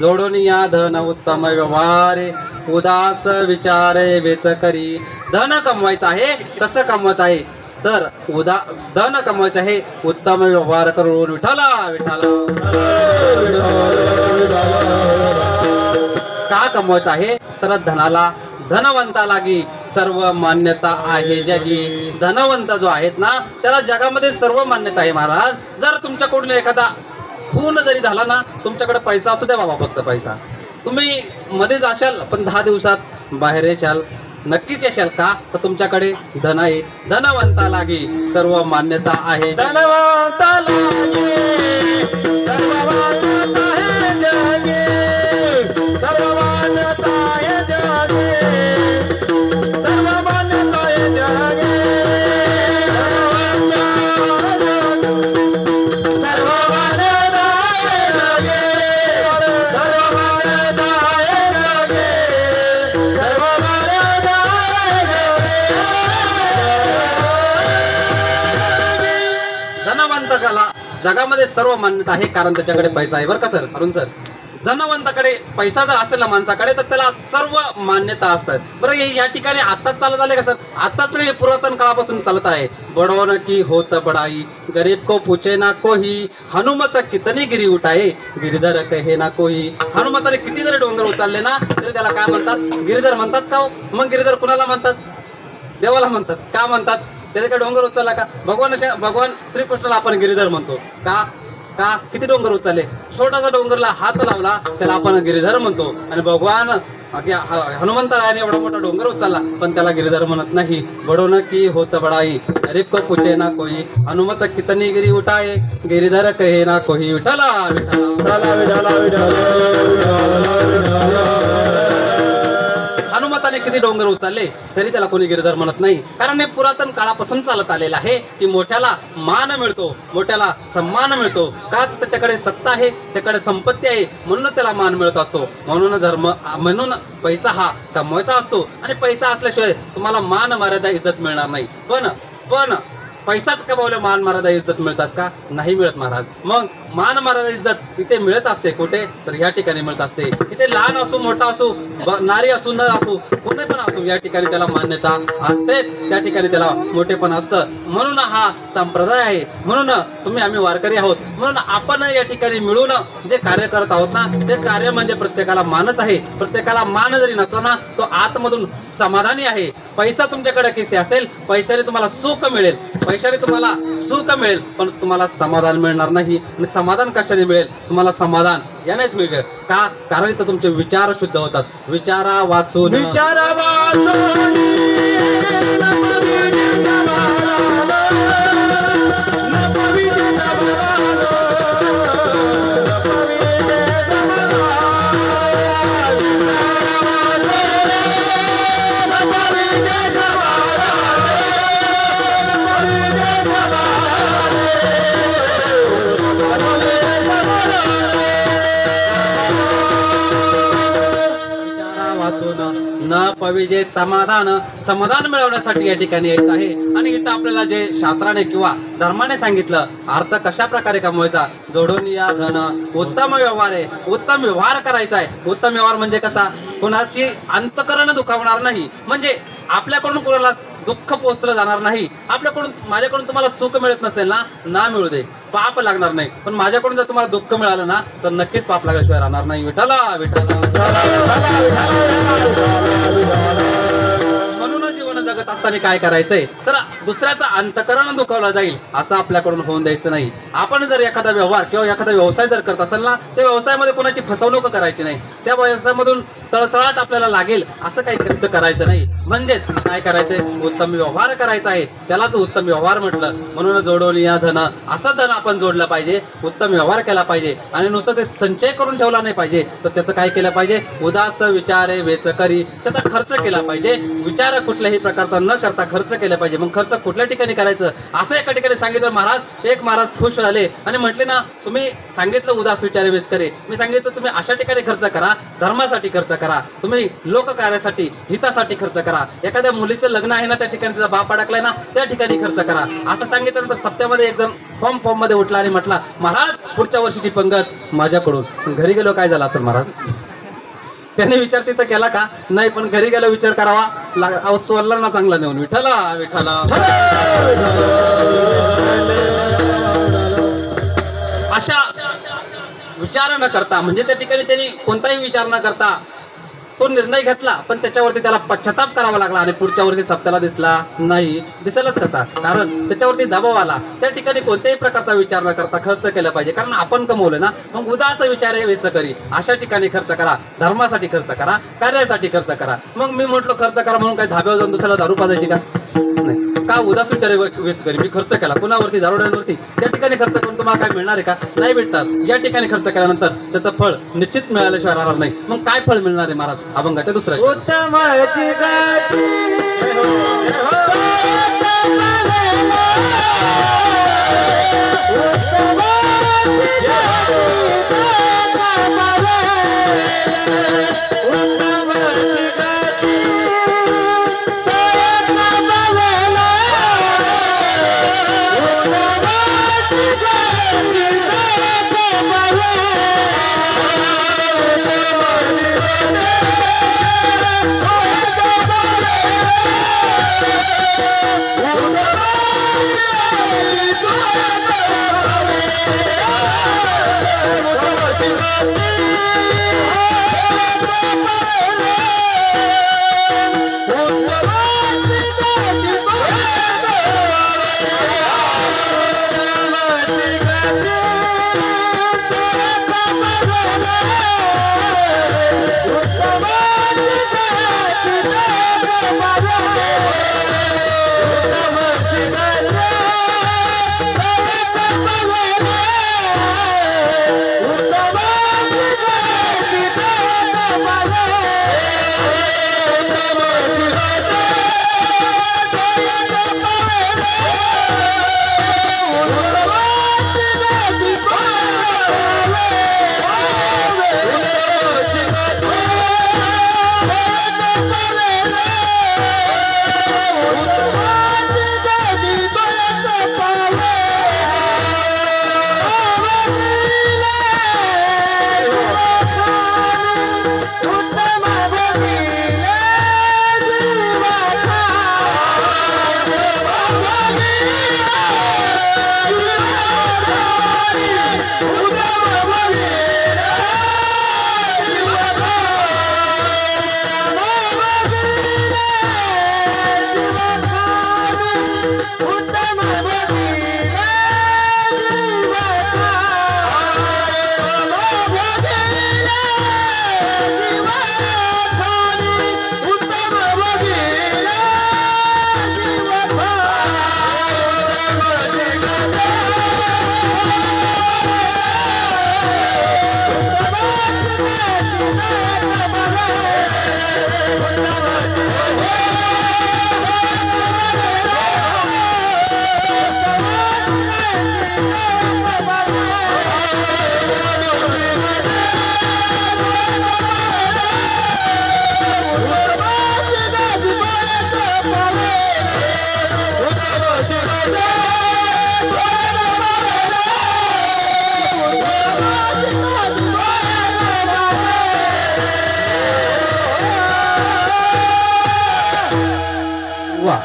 जोडून या धन उत्तम व्यवहारे उदास विचारे वेच करी. धन कमवायचं आहे, कसं कमवायचं आहे तर धन कमवायचं आहे उत्तम व्यवहार करून. विठाला विठाला का कमवायचं आहे तर धनाला धनवंता लागी सर्व मान्यता आहे जगी. धनवंत जो आहेत ना त्याला जगामध्ये सर्व मान्यता आहे महाराज. जर तुमच्याकडून एखादा खून जरी झाला ना, तुमच्याकडे पैसा असू द्या बाबा, फक्त पैसा, तुम्ही मध्ये जाशाल पण 10 दिवसात बाहेर येशाल, नक्कीच येशाल. का तर तुमच्याकडे धन आहे. धनवंता लागी सर्व मान्यता आहे. धनवंता लागी सर्व मान्यता आहे जगी. सर्व मान्यता आहे जगी. सर्व मान्यता आहे जगी. जगामध्ये सर्व मान्यता आहे कारण त्याच्याकडे पैसा आहे. बरं का सर, अरुण सर, धनवंताकडे पैसा जर असेल ना माणसाकडे तर त्याला सर्व मान्यता असतात. बरं या ठिकाणी आताच चालत आले का सर? आताच नाही, पुरातन काळापासून चालत आहे. बडो न की होत बडाई, गरीब को पूछे ना कोही, हनुमत कितनी गिरी उठाए, गिरिधर कहे ना कोही. हनुमताने किती जरी डोंगर उचलले ना तरी त्याला काय म्हणतात? गिरिधर म्हणतात. का हो? मग गिरिधर कुणाला म्हणतात? देवाला म्हणतात. का म्हणतात? त्याने काय डोंगर उचलला का? भगवान श्रीकृष्णाला आपण गिरिधर म्हणतो. का? का किती डोंगर उचलले? छोटासा डोंगरला हात लावला त्याला आपण गिरिधर म्हणतो. आणि भगवान हनुमंतरायाने एवढा मोठा डोंगर उचलला पण त्याला गिरिधर म्हणत नाही. बडोन की होत बडाई, गरीब को पूछे ना कोई, हनुमत कितनी गिरी उठाए, गिरिधर कहे ना कोई. विठला हनुमताने किती डोंगर उचलले तरी त्याला कोणी गिरिधर म्हणत नाही. कारण हे पुरातन काळापासून चालत आलेलं आहे की मोठ्याला मान मिळतो, मोठ्याला सन्मान मिळतो. का? त्याच्याकडे सत्ता आहे, त्याकडे संपत्ती आहे, म्हणून त्याला मान मिळत असतो. म्हणून पैसा हा कमवायचा असतो. आणि पैसा असल्याशिवाय तुम्हाला मान मर्यादा इज्जत मिळणार नाही. पण पैसाच कमावले मान मर्यादा इज्जत मिळतात का? नाही मिळत महाराज. मग मान मर्यादा इज्जत इथे मिळत असते कुठे? तर या ठिकाणी मिळत असते. इथे लहान असो, मोठा असो, नारी असो, न असो, कोणी पण असो, या ठिकाणी त्याला मान्यता असतेच. त्या ठिकाणी त्याला मोठेपण असतं. म्हणून हा संप्रदाय आहे. म्हणून आम्ही वारकरी आहोत. म्हणून आपण या ठिकाणी मिळून जे कार्य करत आहोत ना ते कार्य म्हणजे प्रत्येकाला मानच आहे. प्रत्येकाला मान जरी नसला ना तो आतमधून समाधानी आहे. पैसा तुमच्याकडे किती असेल, पैशाने तुम्हाला सुख मिळेल, पैशाने तुम्हाला सुख मिळेल, पण तुम्हाला समाधान मिळणार नाही. आणि समाधान कशाने मिळेल? तुम्हाला समाधान यानेच मिळेल. का? कारण इथं तुमचे विचार शुद्ध होतात. विचारा वाचून न पविजे समाधान, समाधान मिळवण्यासाठी या ठिकाणी यायचं आहे. आणि इथं आपल्याला जे शास्त्राने किंवा धर्माने सांगितलं अर्थ कशा प्रकारे कमवायचा, जोडून या धन. उत्तम व्यवहार आहे, उत्तम व्यवहार करायचा आहे. उत्तम व्यवहार म्हणजे कसा, कोणाची अंतकरण दुखावणार नाही, म्हणजे आपल्याकडून कोणाला दुःख पोचलं जाणार नाही. आपल्याकडून माझ्याकडून तुम्हाला सुख मिळत नसेल ना मिळू दे, पाप लागणार नाही. पण माझ्याकडून जर तुम्हाला दुःख मिळालं ना तर नक्कीच पाप लागल्याशिवाय राहणार नाही. विठ्ठला विठ्ठला. म्हणून जीवन जगत असताना काय करायचंय तर दुसऱ्याचं अंतकरण दुखावलं जाईल असं आपल्याकडून होऊन द्यायचं नाही. आपण जर एखादा व्यवहार किंवा एखादा व्यवसाय जर करत असेल ना, त्या व्यवसायामध्ये कोणाची फसवणूक करायची नाही. त्या व्यवसायामधून तळतळाट आपल्याला लागेल असं काही कृत्य करायचं नाही. म्हणजेच काय करायचंय, उत्तम व्यवहार करायचा आहे, त्यालाच उत्तम व्यवहार म्हटलं. म्हणून जोडून या धन, असं धन आपण जोडलं पाहिजे, उत्तम व्यवहार केला पाहिजे. आणि नुसतं ते संचय करून ठेवला नाही पाहिजे, तर त्याचं काय केलं पाहिजे, उदास विचारे वेच करी, त्याचा खर्च केला पाहिजे. विचार कुठल्याही प्रकारचा न करता खर्च केला पाहिजे. मग खर्च कुठल्या ठिकाणी करायचं असं एका ठिकाणी सांगितलं महाराज. एक महाराज खुश झाले आणि म्हटले ना, तुम्ही सांगितलं उदास विचारे वेच करे, मी सांगितलं तुम्ही अशा ठिकाणी खर्च करा, धर्मासाठी खर्च करा, तुम्ही लोककार्यासाठी हितासाठी खर्च करा. एखाद्या मुलीचं लग्न आहे ना, त्या ठिकाणी त्याचा बाप अडकलाय ना, त्या ठिकाणी खर्च करा. असं सांगितल्यानंतर सप्त्यामध्ये एक जण फॉर्म मध्ये उठला आणि म्हटला, महाराज पुढच्या वर्षीची पंगत माझ्याकडून. घरी गेलो काय झालं असेल महाराज, त्याने विचार तिथं केला का नाही, पण घरी गेलो विचार करावा, सोडला ना चांगला नेऊन. विठ्ठला विठ्ठला. अशा विचार न करता, म्हणजे त्या ठिकाणी त्यांनी कोणताही विचार न करता तो निर्णय घेतला, पण त्याच्यावरती त्याला पश्चाताप करावा लागला. आणि पुढच्या वर्षी सप्त्याला दिसला नाही. दिसेलच कसा, कारण त्याच्यावरती दबाव आला. त्या ठिकाणी कोणत्याही प्रकारचा विचार न करता खर्च केला पाहिजे, कारण आपण कमवलं ना. मग उदास विचार वेच करी, अशा ठिकाणी खर्च करा, धर्मासाठी खर्च करा, कार्यासाठी खर्च करा. मग मी म्हटलं खर्च करा म्हणून काय धाब्यावर जाऊन दुसऱ्याला दारू पाजायची का, नाही का. उदास विचार वेच करी, मी खर्च केला कुणावरती, दारुड्यांवरती. त्या ठिकाणी खर्च करून तुम्हाला काय मिळणार आहे का, नाही भेटणार. या ठिकाणी खर्च केल्यानंतर त्याचं फळ निश्चित मिळाल्याशिवाय राहणार नाही. मग काय फळ मिळणार आहे महाराज, अभंगाच्या दुसऱ्या. उत्तमाची गाती वा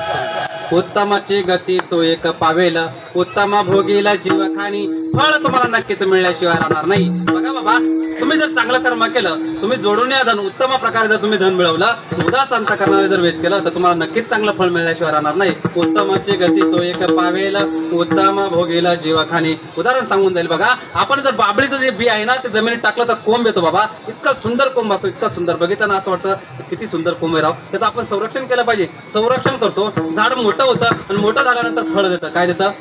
उत्तमाची गती तो एक पावेल उत्तम भोगीला जीवखानी फळ तुम्हाला नक्कीच मिळण्याशिवाय राहणार नाही. बघा बाबा, तुम्ही जर चांगलं कर्म केलं, तुम्ही जोडून या धन उत्तम प्रकारे जर तुम्ही धन मिळवलं, उदास अंत करणारे जर वेच केलं तर तुम्हाला नक्कीच चांगलं फळ मिळण्याशिवाय राहणार नाही. उत्तमाची गती तो एक पावेल उत्तम भोगीला जीवखानी. उदाहरण सांगून जाईल बघा, आपण जर बाबळीचं जे बी आहे ना ते जमिनीत टाकलं तर कोंब येतो बाबा. इतका सुंदर कोंब असतो, इतका सुंदर, बघितलं ना असं वाटतं किती सुंदर कोंब आहे राव. त्याचं आपण संरक्षण केलं पाहिजे. संरक्षण करतो, झाड मोठं होतं आणि मोठं झाल्यानंतर फळ देतं. काय देतं?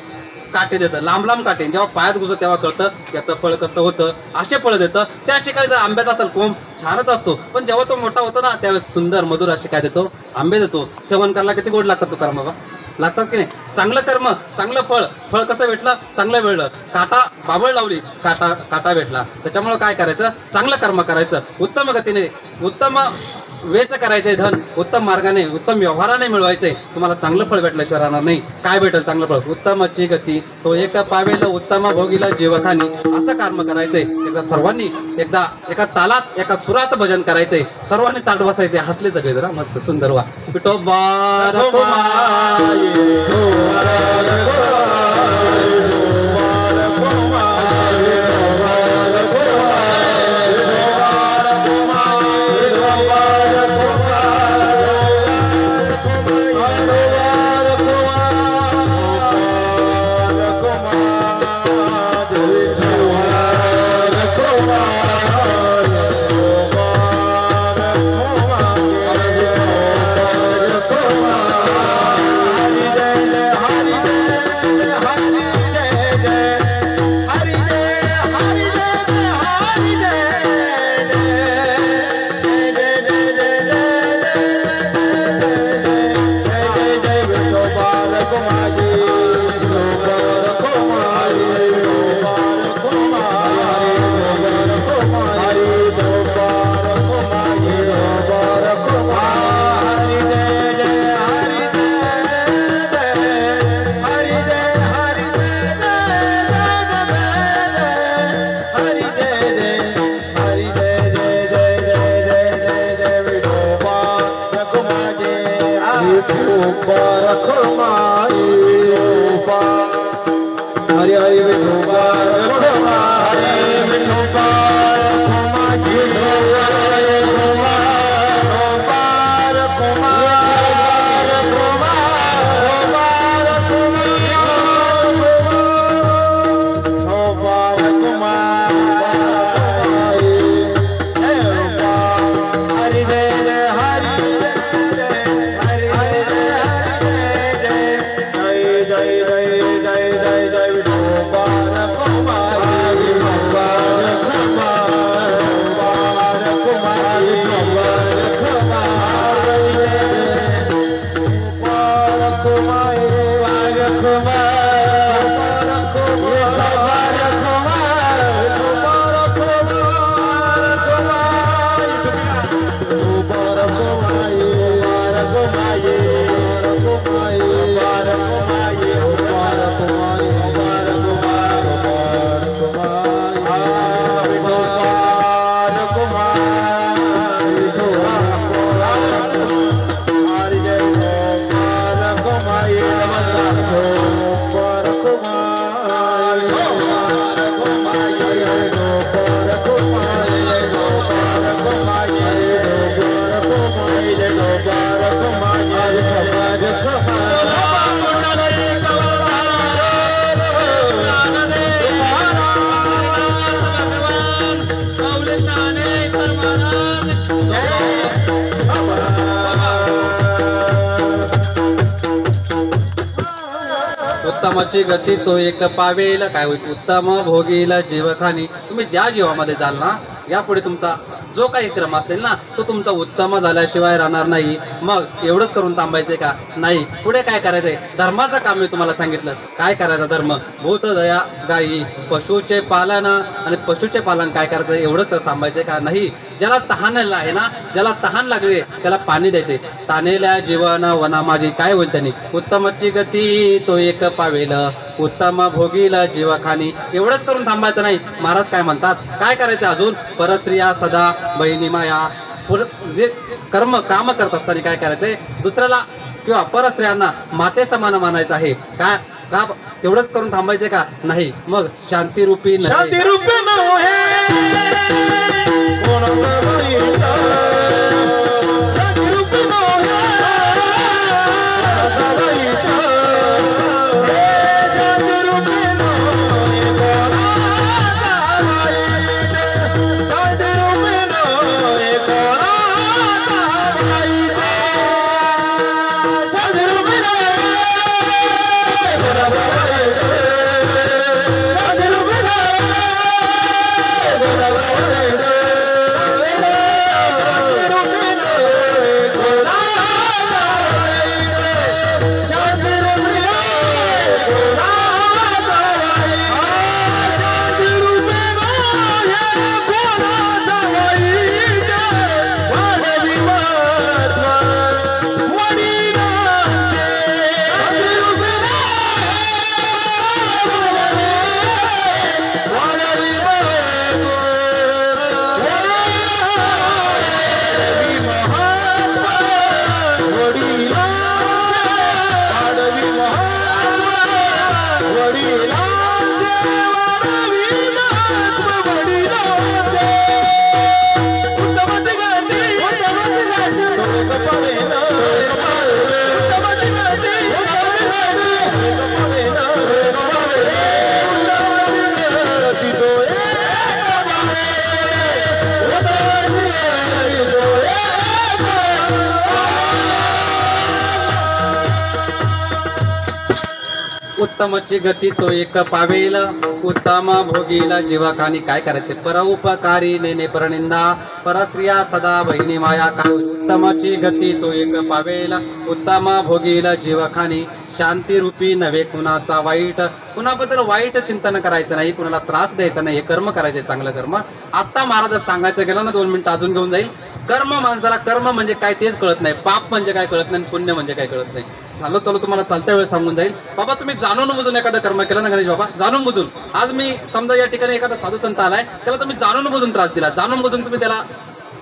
काटे देतं, लांब लांब काटे. जेव्हा पायात घुसतं तेव्हा कळतं याचं फळ कसं होतं. असे फळ देतं. त्या ठिकाणी जर आंब्याचा असेल कोंब छानच असतो, पण जेव्हा तो मोठा होतो ना त्यावेळेस सुंदर मधुर असे काय देतो? आंबे देतो. सेवन करायला किती गोड लागतात तो कर्म बाबा, लागतात की नाही? चांगलं कर्म, चांगलं फळ. फळ कसं भेटलं? चांगलं मिळलं. काटा बाबळ लावली, काटा भेटला. त्याच्यामुळे काय करायचं? चांगलं कर्म करायचं, उत्तम गतीने, उत्तम वेच करायचंय, धन उत्तम मार्गाने, उत्तम व्यवहाराने मिळवायचंय. तुम्हाला चांगलं फळ भेटल्याशिवाय राहणार नाही. काय भेटेल चांगलं फळ? उत्तमाची गती तो एक पावेल उत्तम भोगीला जीवखानी. असं कर्म करायचंय. एकदा सर्वांनी एका तालात एका सुरात भजन करायचंय. सर्वांनी ताट बसायचे, हसले सगळे जरा मस्त सुंदर. वा विठोबा हरी हरी विठोबा उत्तमाची गती तो एक पावेल काय होईल? उत्तम भोगीला जीवखानी. तुम्ही ज्या जीवामध्ये जाल ना, यापुढे तुमचा जो काही क्रम असेल ना तो तुमचा उत्तम झाल्याशिवाय राहणार नाही. मग एवढंच करून थांबायचंय का? नाही. पुढे काय करायचंय? धर्माचं काम मी तुम्हाला सांगितलं. काय करायचं धर्म? भूत दया गायी, पशुचे पालन. आणि पशुचे पालन काय करायचं? एवढंच तर थांबायचंय का? नाही. ज्याला तहान आहे ना, ज्याला तहान लागली त्याला पाणी द्यायचे. तानेल्या जीवन वना माझी. काय होईल त्यांनी? उत्तमाची गती तो एक पावेल उत्तम भोगीला जीवखानी. एवढंच करून थांबायचं नाही. महाराज काय म्हणतात? काय करायचं अजून? परस्त्रिया सदा बहिणी माया. जे काम करत असताना काय करायचंय? दुसऱ्याला किंवा परस्त्रियांना माते समान मानायचं आहे का का तेवढंच करून थांबायचे का नाही मग शांतिरूपी नव्हे. शांतिरूपी नव्हे कोणाचा वाईट शांतिरूपी नव्हे कोणाचा वाईट शांतिरूपी नव्हे कोणाचा वाईट शांतिरूपी नव्हे कोणाचा वाईट शांतिरूपी उत्तमची गती तो एक पावेल उत्तम भोगीला जीवाखानी काय करायचे परोपकारी नेने परनिंदा परस्त्रिया सदा बहिणी माया का उत्तमाची गती तो एक पावेल उत्तम भोगीला जीवाखानी शांतिरूपी नव्हे कुणाचा वाईट कुणाबद्दल वाईट चिंतन करायचं नाही कुणाला त्रास द्यायचा नाही हे कर्म करायचे चांगलं कर्म. आता महाराज सांगायचं गेलं ना 2 मिनिटं अजून घेऊन जाईल. कर्म माणसाला कर्म म्हणजे काय तेच कळत नाही पाप म्हणजे काय कळत नाही पुण्य म्हणजे काय कळत नाही. चालू तुम्हाला चालत्या वेळेस सांगून जाईल. बाबा तुम्ही जाणून बुजून एखादं कर्म केलं ना गणेश बाबा जाणून बुजून आज मी समजा या ठिकाणी एखादा साधू संत आलाय त्याला तुम्ही जाणून बुजून त्रास दिला जाणून बुजून तुम्ही त्याला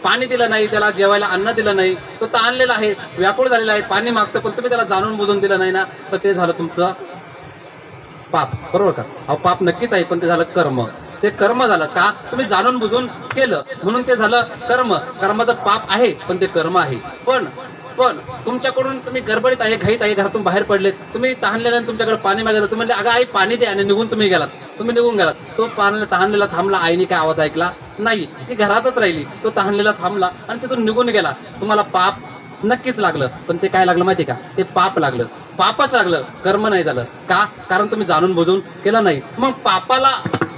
पाणी दिलं नाही त्याला जेवायला अन्न दिलं नाही तो ताणलेला आहे व्याकुळ झालेला आहे पाणी मागतो पण तुम्ही त्याला जाणून बुजून दिलं नाही ना तर ते झालं तुमचं पाप बरोबर का. अहो पाप नक्कीच आहे पण ते झालं कर्म. ते कर्म झालं का तुम्ही जाणून बुजून केलं म्हणून ते झालं कर्म. कर्माचं पाप आहे पण ते कर्म आहे. पण तुमच्याकडून तुम्ही गडबडीत आहे घाईत आहे घरातून बाहेर पडलेत तुम्ही तहानलेल्याने तुमच्याकडे पाणी मागितलं तुम्ही म्हणले अगं आई पाणी दे आणि निघून तुम्ही गेलात तो पाणी तहानलेला थांबला आईने काय आवाज ऐकला नाही ती घरातच राहिली तो तहानलेला थांबला आणि तिथून निघून गेला. तुम्हाला पाप नक्कीच लागलं पण ते काय लागलं माहिती का ते पाप लागलं पापच लागलं कर्म नाही झालं का कारण तुम्ही जाणून बुजून केलं नाही. मग पापाला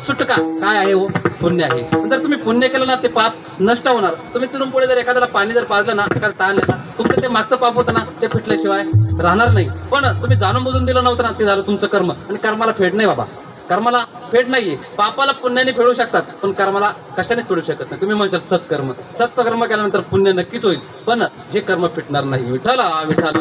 सुटका काय आहे हो पुण्य आहे. जर तुम्ही पुण्य केलं ना ते पाप नष्ट होणार. तुम्ही तिथून पुढे जर एखाद्याला पाणी जर पाजलं ना एखादा ताण लेला तुमचं ते मागचं पाप होतं ना ते फिटल्याशिवाय राहणार नाही. पण तुम्ही जाणून बुजून दिलं नव्हतं ना ते झालं तुमचं कर्म आणि कर्माला फेड नाही बाबा. कर्माला फेड नाहीये. पापाला पुण्याने फेडू शकतात पण कर्माला कशाने फेडू शकत नाही. तुम्ही म्हणता सत्कर्म सत्कर्म केल्यानंतर पुण्य नक्कीच होईल पण हे कर्म फिटणार नाही. विठाला विठाला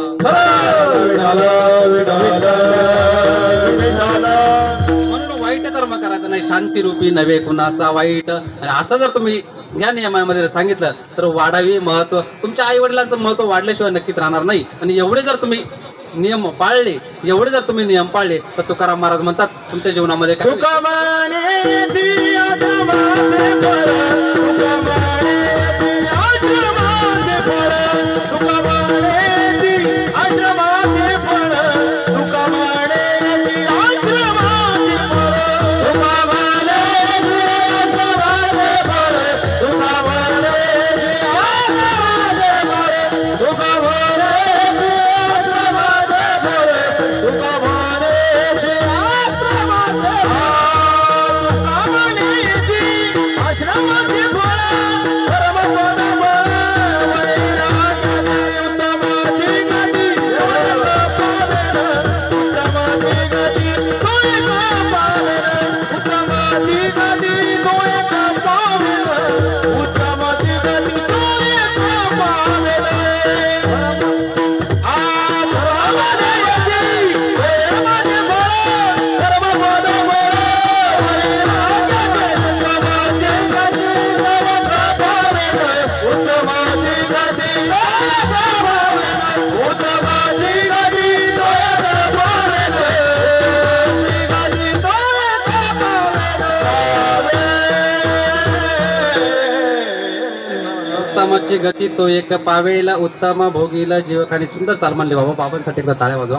म्हणून वाईट कर्म करायचं नाही शांतिरूपी नव्हे कुणाचा वाईट. आणि असं जर तुम्ही या नियमामध्ये सांगितलं तर वाढावी महत्व तुमच्या आई वडिलांचं महत्व वाढल्याशिवाय नक्कीच राहणार नाही. आणि एवढे जर तुम्ही नियम पाळले तर तुकाराम महाराज म्हणतात तुमच्या जीवनामध्ये काय आश्रमाचे फळ उत्तमाची गती तो एक पावेल उत्तम भोगील जीवखाणी. सुंदर चाल म्हणले बाबा. बाबांसाठी एकदा टाळ्या वाजवा.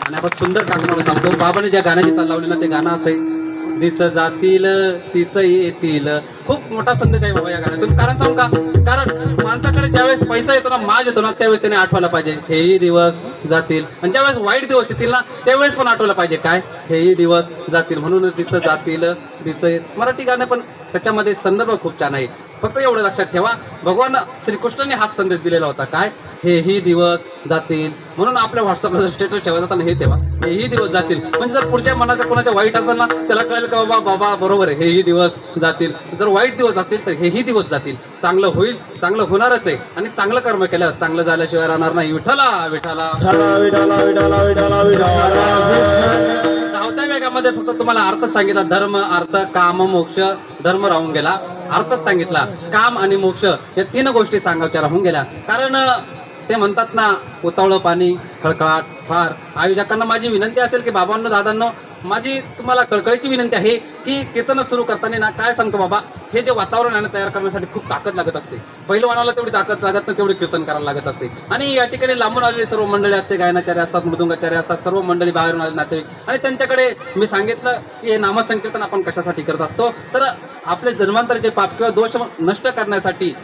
आणि आपण सुंदर काकूला सांगतो. बाबाने ज्या गाण्याची चाल लावली ना ते गाणं असं आहे, दिस जातील तिस येतील. खूप मोठा संदेश आहे बाबा या गाण्यातून. कारण सांगू का, कारण माणसाकडे ज्यावेळेस पैसा येतो ना, माज येतो ना, त्यावेळेस त्याने आठवायला पाहिजे हेही दिवस जातील. आणि ज्यावेळेस वाईट दिवस येतील ना, त्यावेळेस पण आठवलं पाहिजे काय, हेही दिवस जातील. म्हणून दिस जातील दिस येत. मराठी गाणं पण त्याच्यामध्ये संदर्भ खूप छान आहे. फक्त एवढं लक्षात ठेवा, भगवान श्रीकृष्णाने हा संदेश दिलेला होता काय, हेही दिवस जातील. म्हणून आपल्या व्हॉट्सअपला जर स्टेटस ठेवायचा तर हे ठेवा, हेही दिवस जातील. म्हणजे जर पुढच्या मनाचं कोणाच्या वाईट असेल ना, त्याला कळेल का बाबा बाबा बरोबर आहे, हेही दिवस जातील. जर वाईट दिवस असतील तर हेही दिवस जातील. चांगलं होईल, चांगलं होणारच आहे. आणि चांगलं कर्म केलं चांगलं झाल्याशिवाय राहणार नाही. विठ्ठला विठ्ठला. धावत्या वेगामध्ये फक्त तुम्हाला अर्थ सांगितला. धर्म अर्थ काम मोक्ष. धर्म राहून गेला, अर्थच सांगितला. काम आणि मोक्ष या 3 गोष्टी सांगायच्या राहून गेल्या. कारण ते म्हणतात ना, उतावळं पाणी खळखळाट फार. आयोजकांना माझी विनंती असेल की बाबांनो दादांनो, माझी तुम्हाला कळकळीची विनंती आहे की कीर्तन सुरू करताना ना, काय सांगतो बाबा, हे जे वातावरण आहे ना तयार करण्यासाठी खूप ताकद लागत असते. पहिलवानाला तेवढी ताकद लागत नाही, तेवढी कीर्तन करायला लागत असते. आणि या ठिकाणी लांबून आलेली सर्व मंडळी असते, गायनाचार्य असतात, मृदुंगाचार्य असतात, सर्व मंडळी बाहेरून आले नातेवाईक. आणि त्यांच्याकडे मी सांगितलं की हे नामसंकीर्तन आपण कशासाठी करत असतो, तर आपले जन्मांतराचे पाप किंवा दोष नष्ट करण्यासाठी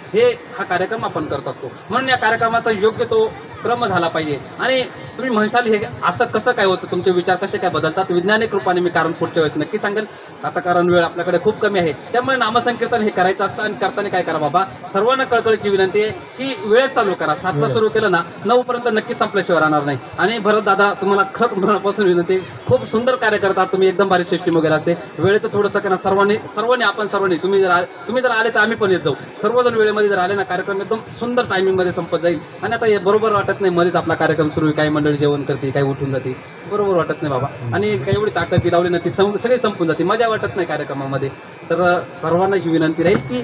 हा कार्यक्रम आपण करत असतो. म्हणून या कार्यक्रमाचा योग्य तो क्रम झाला पाहिजे. आणि तुम्ही म्हणसाल हे असं कसं काय होतं, तुमचे विचार कसे काय बदलतात, वैज्ञानिक रूपाने मी कारण पुढच्या वेळेस नक्की सांगेल. आता कारण वेळ आपल्याकडे खूप कमी आहे, त्यामुळे नामसंकीर्तन हे करायचं असतं. आणि करताना काय करा बाबा, सर्वांना कळकळीची विनंती आहे की वेळेत चालू करा. 7ला सुरू केलं ना, 9 पर्यंत नक्की संपल्याशिवाय राहणार नाही. आणि भरत दादा, तुम्हाला खरंच मनापासून विनंती, खूप सुंदर कार्य करतात तुम्ही, एकदम भारी सिस्टीम वगैरे असते. वेळेचं थोडंसं करा. सर्वांनी तुम्ही जर आले तर आम्ही पण येत जाऊ. सर्वजण वेळेमध्ये जर आले ना, कार्यक्रम एकदम सुंदर टायमिंगमध्ये संपत जाईल. आणि आता हे बरोबर वाटत नाही मध्येच आपला कार्यक्रम सुरू, काही मंडळी जेवण करते, काही उठून जाते, बरोबर वाटत नाही बाबा. आणि काही एवढी ताकद ती लावली ना, ती सगळी संपून जाते, मजा वाटत नाही कार्यक्रमामध्ये. तर सर्वांना ही विनंती राहील की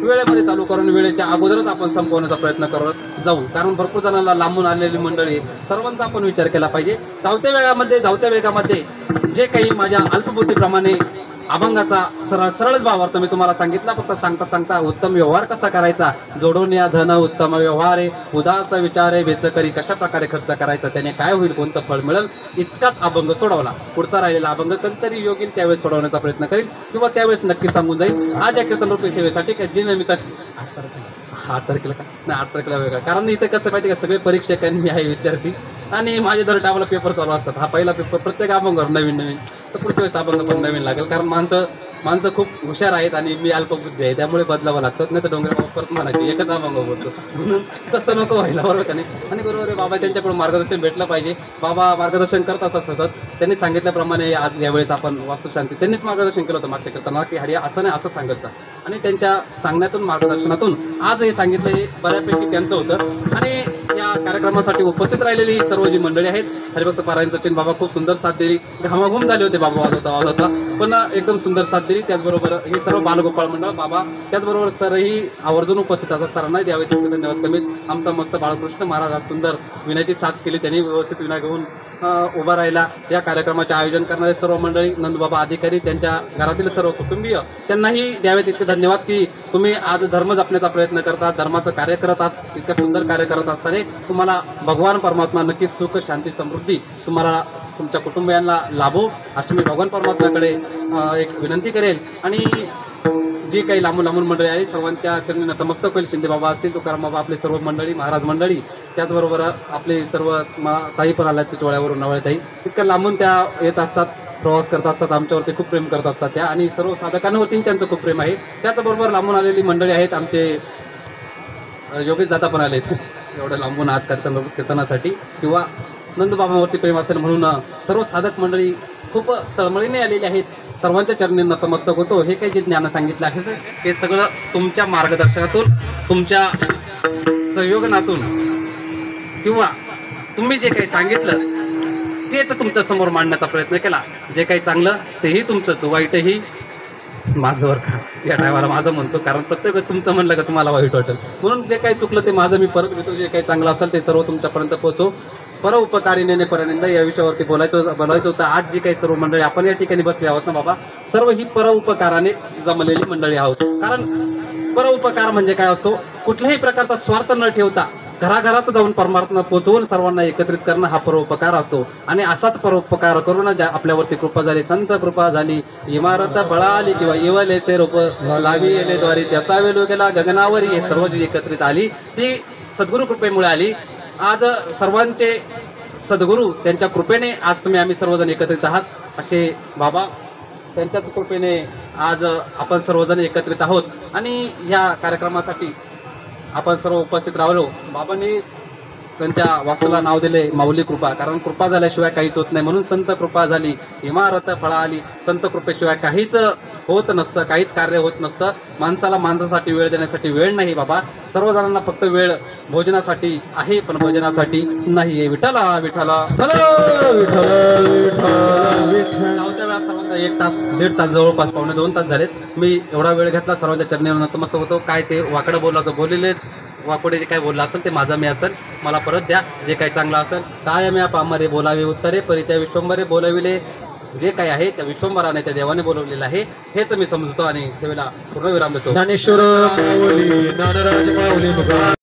वेळेमध्ये चालू करून वेळेच्या अगोदरच आपण संपवण्याचा प्रयत्न करत जाऊ. कारण भरपूर जणांना लांबून आलेली मंडळी, सर्वांचा आपण विचार केला पाहिजे. धावत्या वेगामध्ये जे काही माझ्या अल्पबुद्धीप्रमाणे अभंगाचा सरळच भावार्थ मी तुम्हाला सांगितला. फक्त सांगता उत्तम व्यवहार कसा करायचा, जोडून या धन उत्तम व्यवहारे, उदास विचारे वेच करी, कशा प्रकारे खर्च करायचा, त्याने काय होईल, कोणतं फळ मिळेल, इतकाच अभंग सोडवला. पुढचा राहिलेला अभंग कधीतरी योग्य त्यावेळेस सोडवण्याचा प्रयत्न करील किंवा त्यावेळेस नक्की सांगून जाईल. आज या कीर्तन रूपी सेवेसाठी जी निमित्त 8 तारखेला का नाही, 8 तारखेला वेगळा. कारण इथं कसं माहिती का, सगळे परीक्षक आणि मी आहे विद्यार्थी, आणि माझे दर टायमाला पेपर चालू असतात. हा पहिला पेपर, प्रत्येक अभंगावर नवीन, तर पुढच्या वेळेस अभंग पण नवीन लागेल. कारण माणसं खूप हुशार आहेत आणि मी अल्पबुद्धी आहे, त्यामुळे बदलावं लागतं. नाही तर डोंगर बाबा परत म्हणायचे एकच अभंग बोलतो, म्हणून तसं नको व्हायला, बरोबर का नाही. आणि बरोबर आहे बाबा, त्यांच्याकडून मार्गदर्शन भेटलं पाहिजे. बाबा मार्गदर्शन करत असतात सतत. त्यांनी सांगितल्याप्रमाणे आज यावेळेस आपण वास्तुशांती, त्यांनीच मार्गदर्शन केलं होतं मागच्या कीर्तनाला की हरिया असं नाही असं सांगायचं. आणि त्यांच्या सांगण्यातून, मार्गदर्शनातून आज हे सांगितलं, हे बऱ्यापैकी त्यांचं होतं. आणि या कार्यक्रमासाठी उपस्थित राहिलेली सर्व जी मंडळी आहेत, हरिभक्त पारायण सचिन बाबा खूप सुंदर साथ दिली. घामाघूम झाले होते बाबा वाजवता, पण एकदम सुंदर साथ दिली. त्याचबरोबर हे सर्व बालगोपाळ मंडळ बाबा, त्याचबरोबर सरही आवर्जून उपस्थित असतात. सरांनाही द्यावे धन्यवाद. कमीत आमचा मस्त बाळकृष्ण महाराज आज सुंदर विनयाची साथ केली, त्यांनी व्यवस्थित विना घेऊन उभा राहिला. या कार्यक्रमाचे आयोजन करणारे सर्व मंडळी, नंदूबाबा अधिकारी, त्यांच्या घरातील सर्व कुटुंबीय, त्यांनाही द्यावेत इतके धन्यवाद की तुम्ही आज धर्म जपण्याचा प्रयत्न करतात, धर्माचं कार्य करत आहात. इतकं सुंदर कार्य करत असताना तुम्हाला भगवान परमात्मा नक्कीच सुख शांती समृद्धी तुम्हाला तुमच्या कुटुंबियांना लाभो, अशी मी भगवान परमात्म्याकडे एक विनंती करेल. आणि जी काही लांबून मंडळी आहे सर्वांच्या चरणी नतमस्तक होईल. शिंदे बाबा असतील, तुकाराम बाबा, आपले सर्व मंडळी, महाराज मंडळी, त्याचबरोबर आपले सर्व ताई पण आल्या टोळ्यावरून, नवळ्याताई, इतक्या लांबून त्या येत असतात, प्रवास करत असतात, आमच्यावरती खूप प्रेम करत असतात त्या. आणि सर्व साधकांवरती त्यांचं खूप प्रेम आहे. त्याचबरोबर लांबून आलेली मंडळी आहेत, आमचे योगेश दादा पण आले एवढं लांबून आज कीर्तनासाठी, किंवा नंदबाबांवरती प्रेम असेल म्हणून सर्व साधक मंडळी खूप तळमळीने आलेली आहेत. सर्वांच्या चरणी नतमस्तक होतो. हे काही जे ज्ञान सांगितलं आहे हे सगळं तुमच्या मार्गदर्शनातून, तुमच्या संयोजनातून, किंवा तुम्ही जे काही सांगितलं तेच तुमच्या समोर मांडण्याचा प्रयत्न केला. जे काही चांगलं तेही तुमचंच, वाईटही माझं का या टायमाला माझं म्हणतो, कारण प्रत्येक तुमचं म्हणलं का तुम्हाला वाईट वाटेल. म्हणून जे काही चुकलं ते माझं मी परत घेतो. जे काही चांगलं असेल ते सर्व तुमच्यापर्यंत पोहोचो. उपकारी नेणे परनिंदा या विषयावरती बोलायचं होतं. आज जी काही सर्व मंडळी आपण या ठिकाणी बसले आहोत ना बाबा, सर्व ही उपकाराने जमलेली मंडळी आहोत. कारण परोपकार म्हणजे काय असतो, कुठल्याही प्रकारचा स्वार्थ न ठेवता घराघरात जाऊन परमात्मा पोचवून सर्वांना एकत्रित करणं हा परोपकार असतो. आणि असाच परोपकार करून आपल्यावरती कृपा झाली, संत कृपा झाली. इमारत पळाली किंवा इवलेसे रूप लावी येले द्वारी त्याचा वेळू गेला गगनावरी, हे सर्व जी एकत्रित आली ती सद्गुरु कृपेमुळे आली. आज सर्वांचे सद्गुरू त्यांच्या कृपेने आज आम्ही सर्वजण एकत्रित आहात. असे बाबा त्यांच्याच कृपेने आज आपण सर्वजण एकत्रित आहोत. आणि या कार्यक्रमासाठी आपण सर्व उपस्थित राहिलो. बाबांनी त्यांच्या वास्तूला नाव दिले माऊली कृपा, कारण कृपा झाल्याशिवाय काहीच होत नाही. म्हणून संत कृपा झाली, इमारत फळाली. संत कृपेशिवाय काहीच होत नसतं, काहीच कार्य होत नसतं. माणसाला माणसासाठी वेळ देण्यासाठी वेळ नाही बाबा. सर्वजणांना फक्त वेळ भोजनासाठी आहे, पण भोजनासाठी नाहीये. विठ्ठला विठ्ठला धावत्या वेळात सर्वांचा 1 तास 1.5 तास जवळपास 1.5-2 तास झालेत. मी एवढा वेळ घेतला, सर्वांच्या चरणी नतमस्तक होतो. काय ते वाकडं बोललं असं बोललेले वाकोडे जे काय बोललं असेल ते माझं मी असेल, मला परत द्या. जे काही चांगलं असेल काय म्या पामरे बोलावे उत्तरे, परी त्या विश्वंभरे बोलविले. जे काही आहे त्या विश्वंभराने त्या देवाने बोलवलेलं आहे हेच मी समजतो आणि सेवेला पूर्णविराम देतो. ज्ञानेश्वर माऊली, ज्ञानराज माऊली.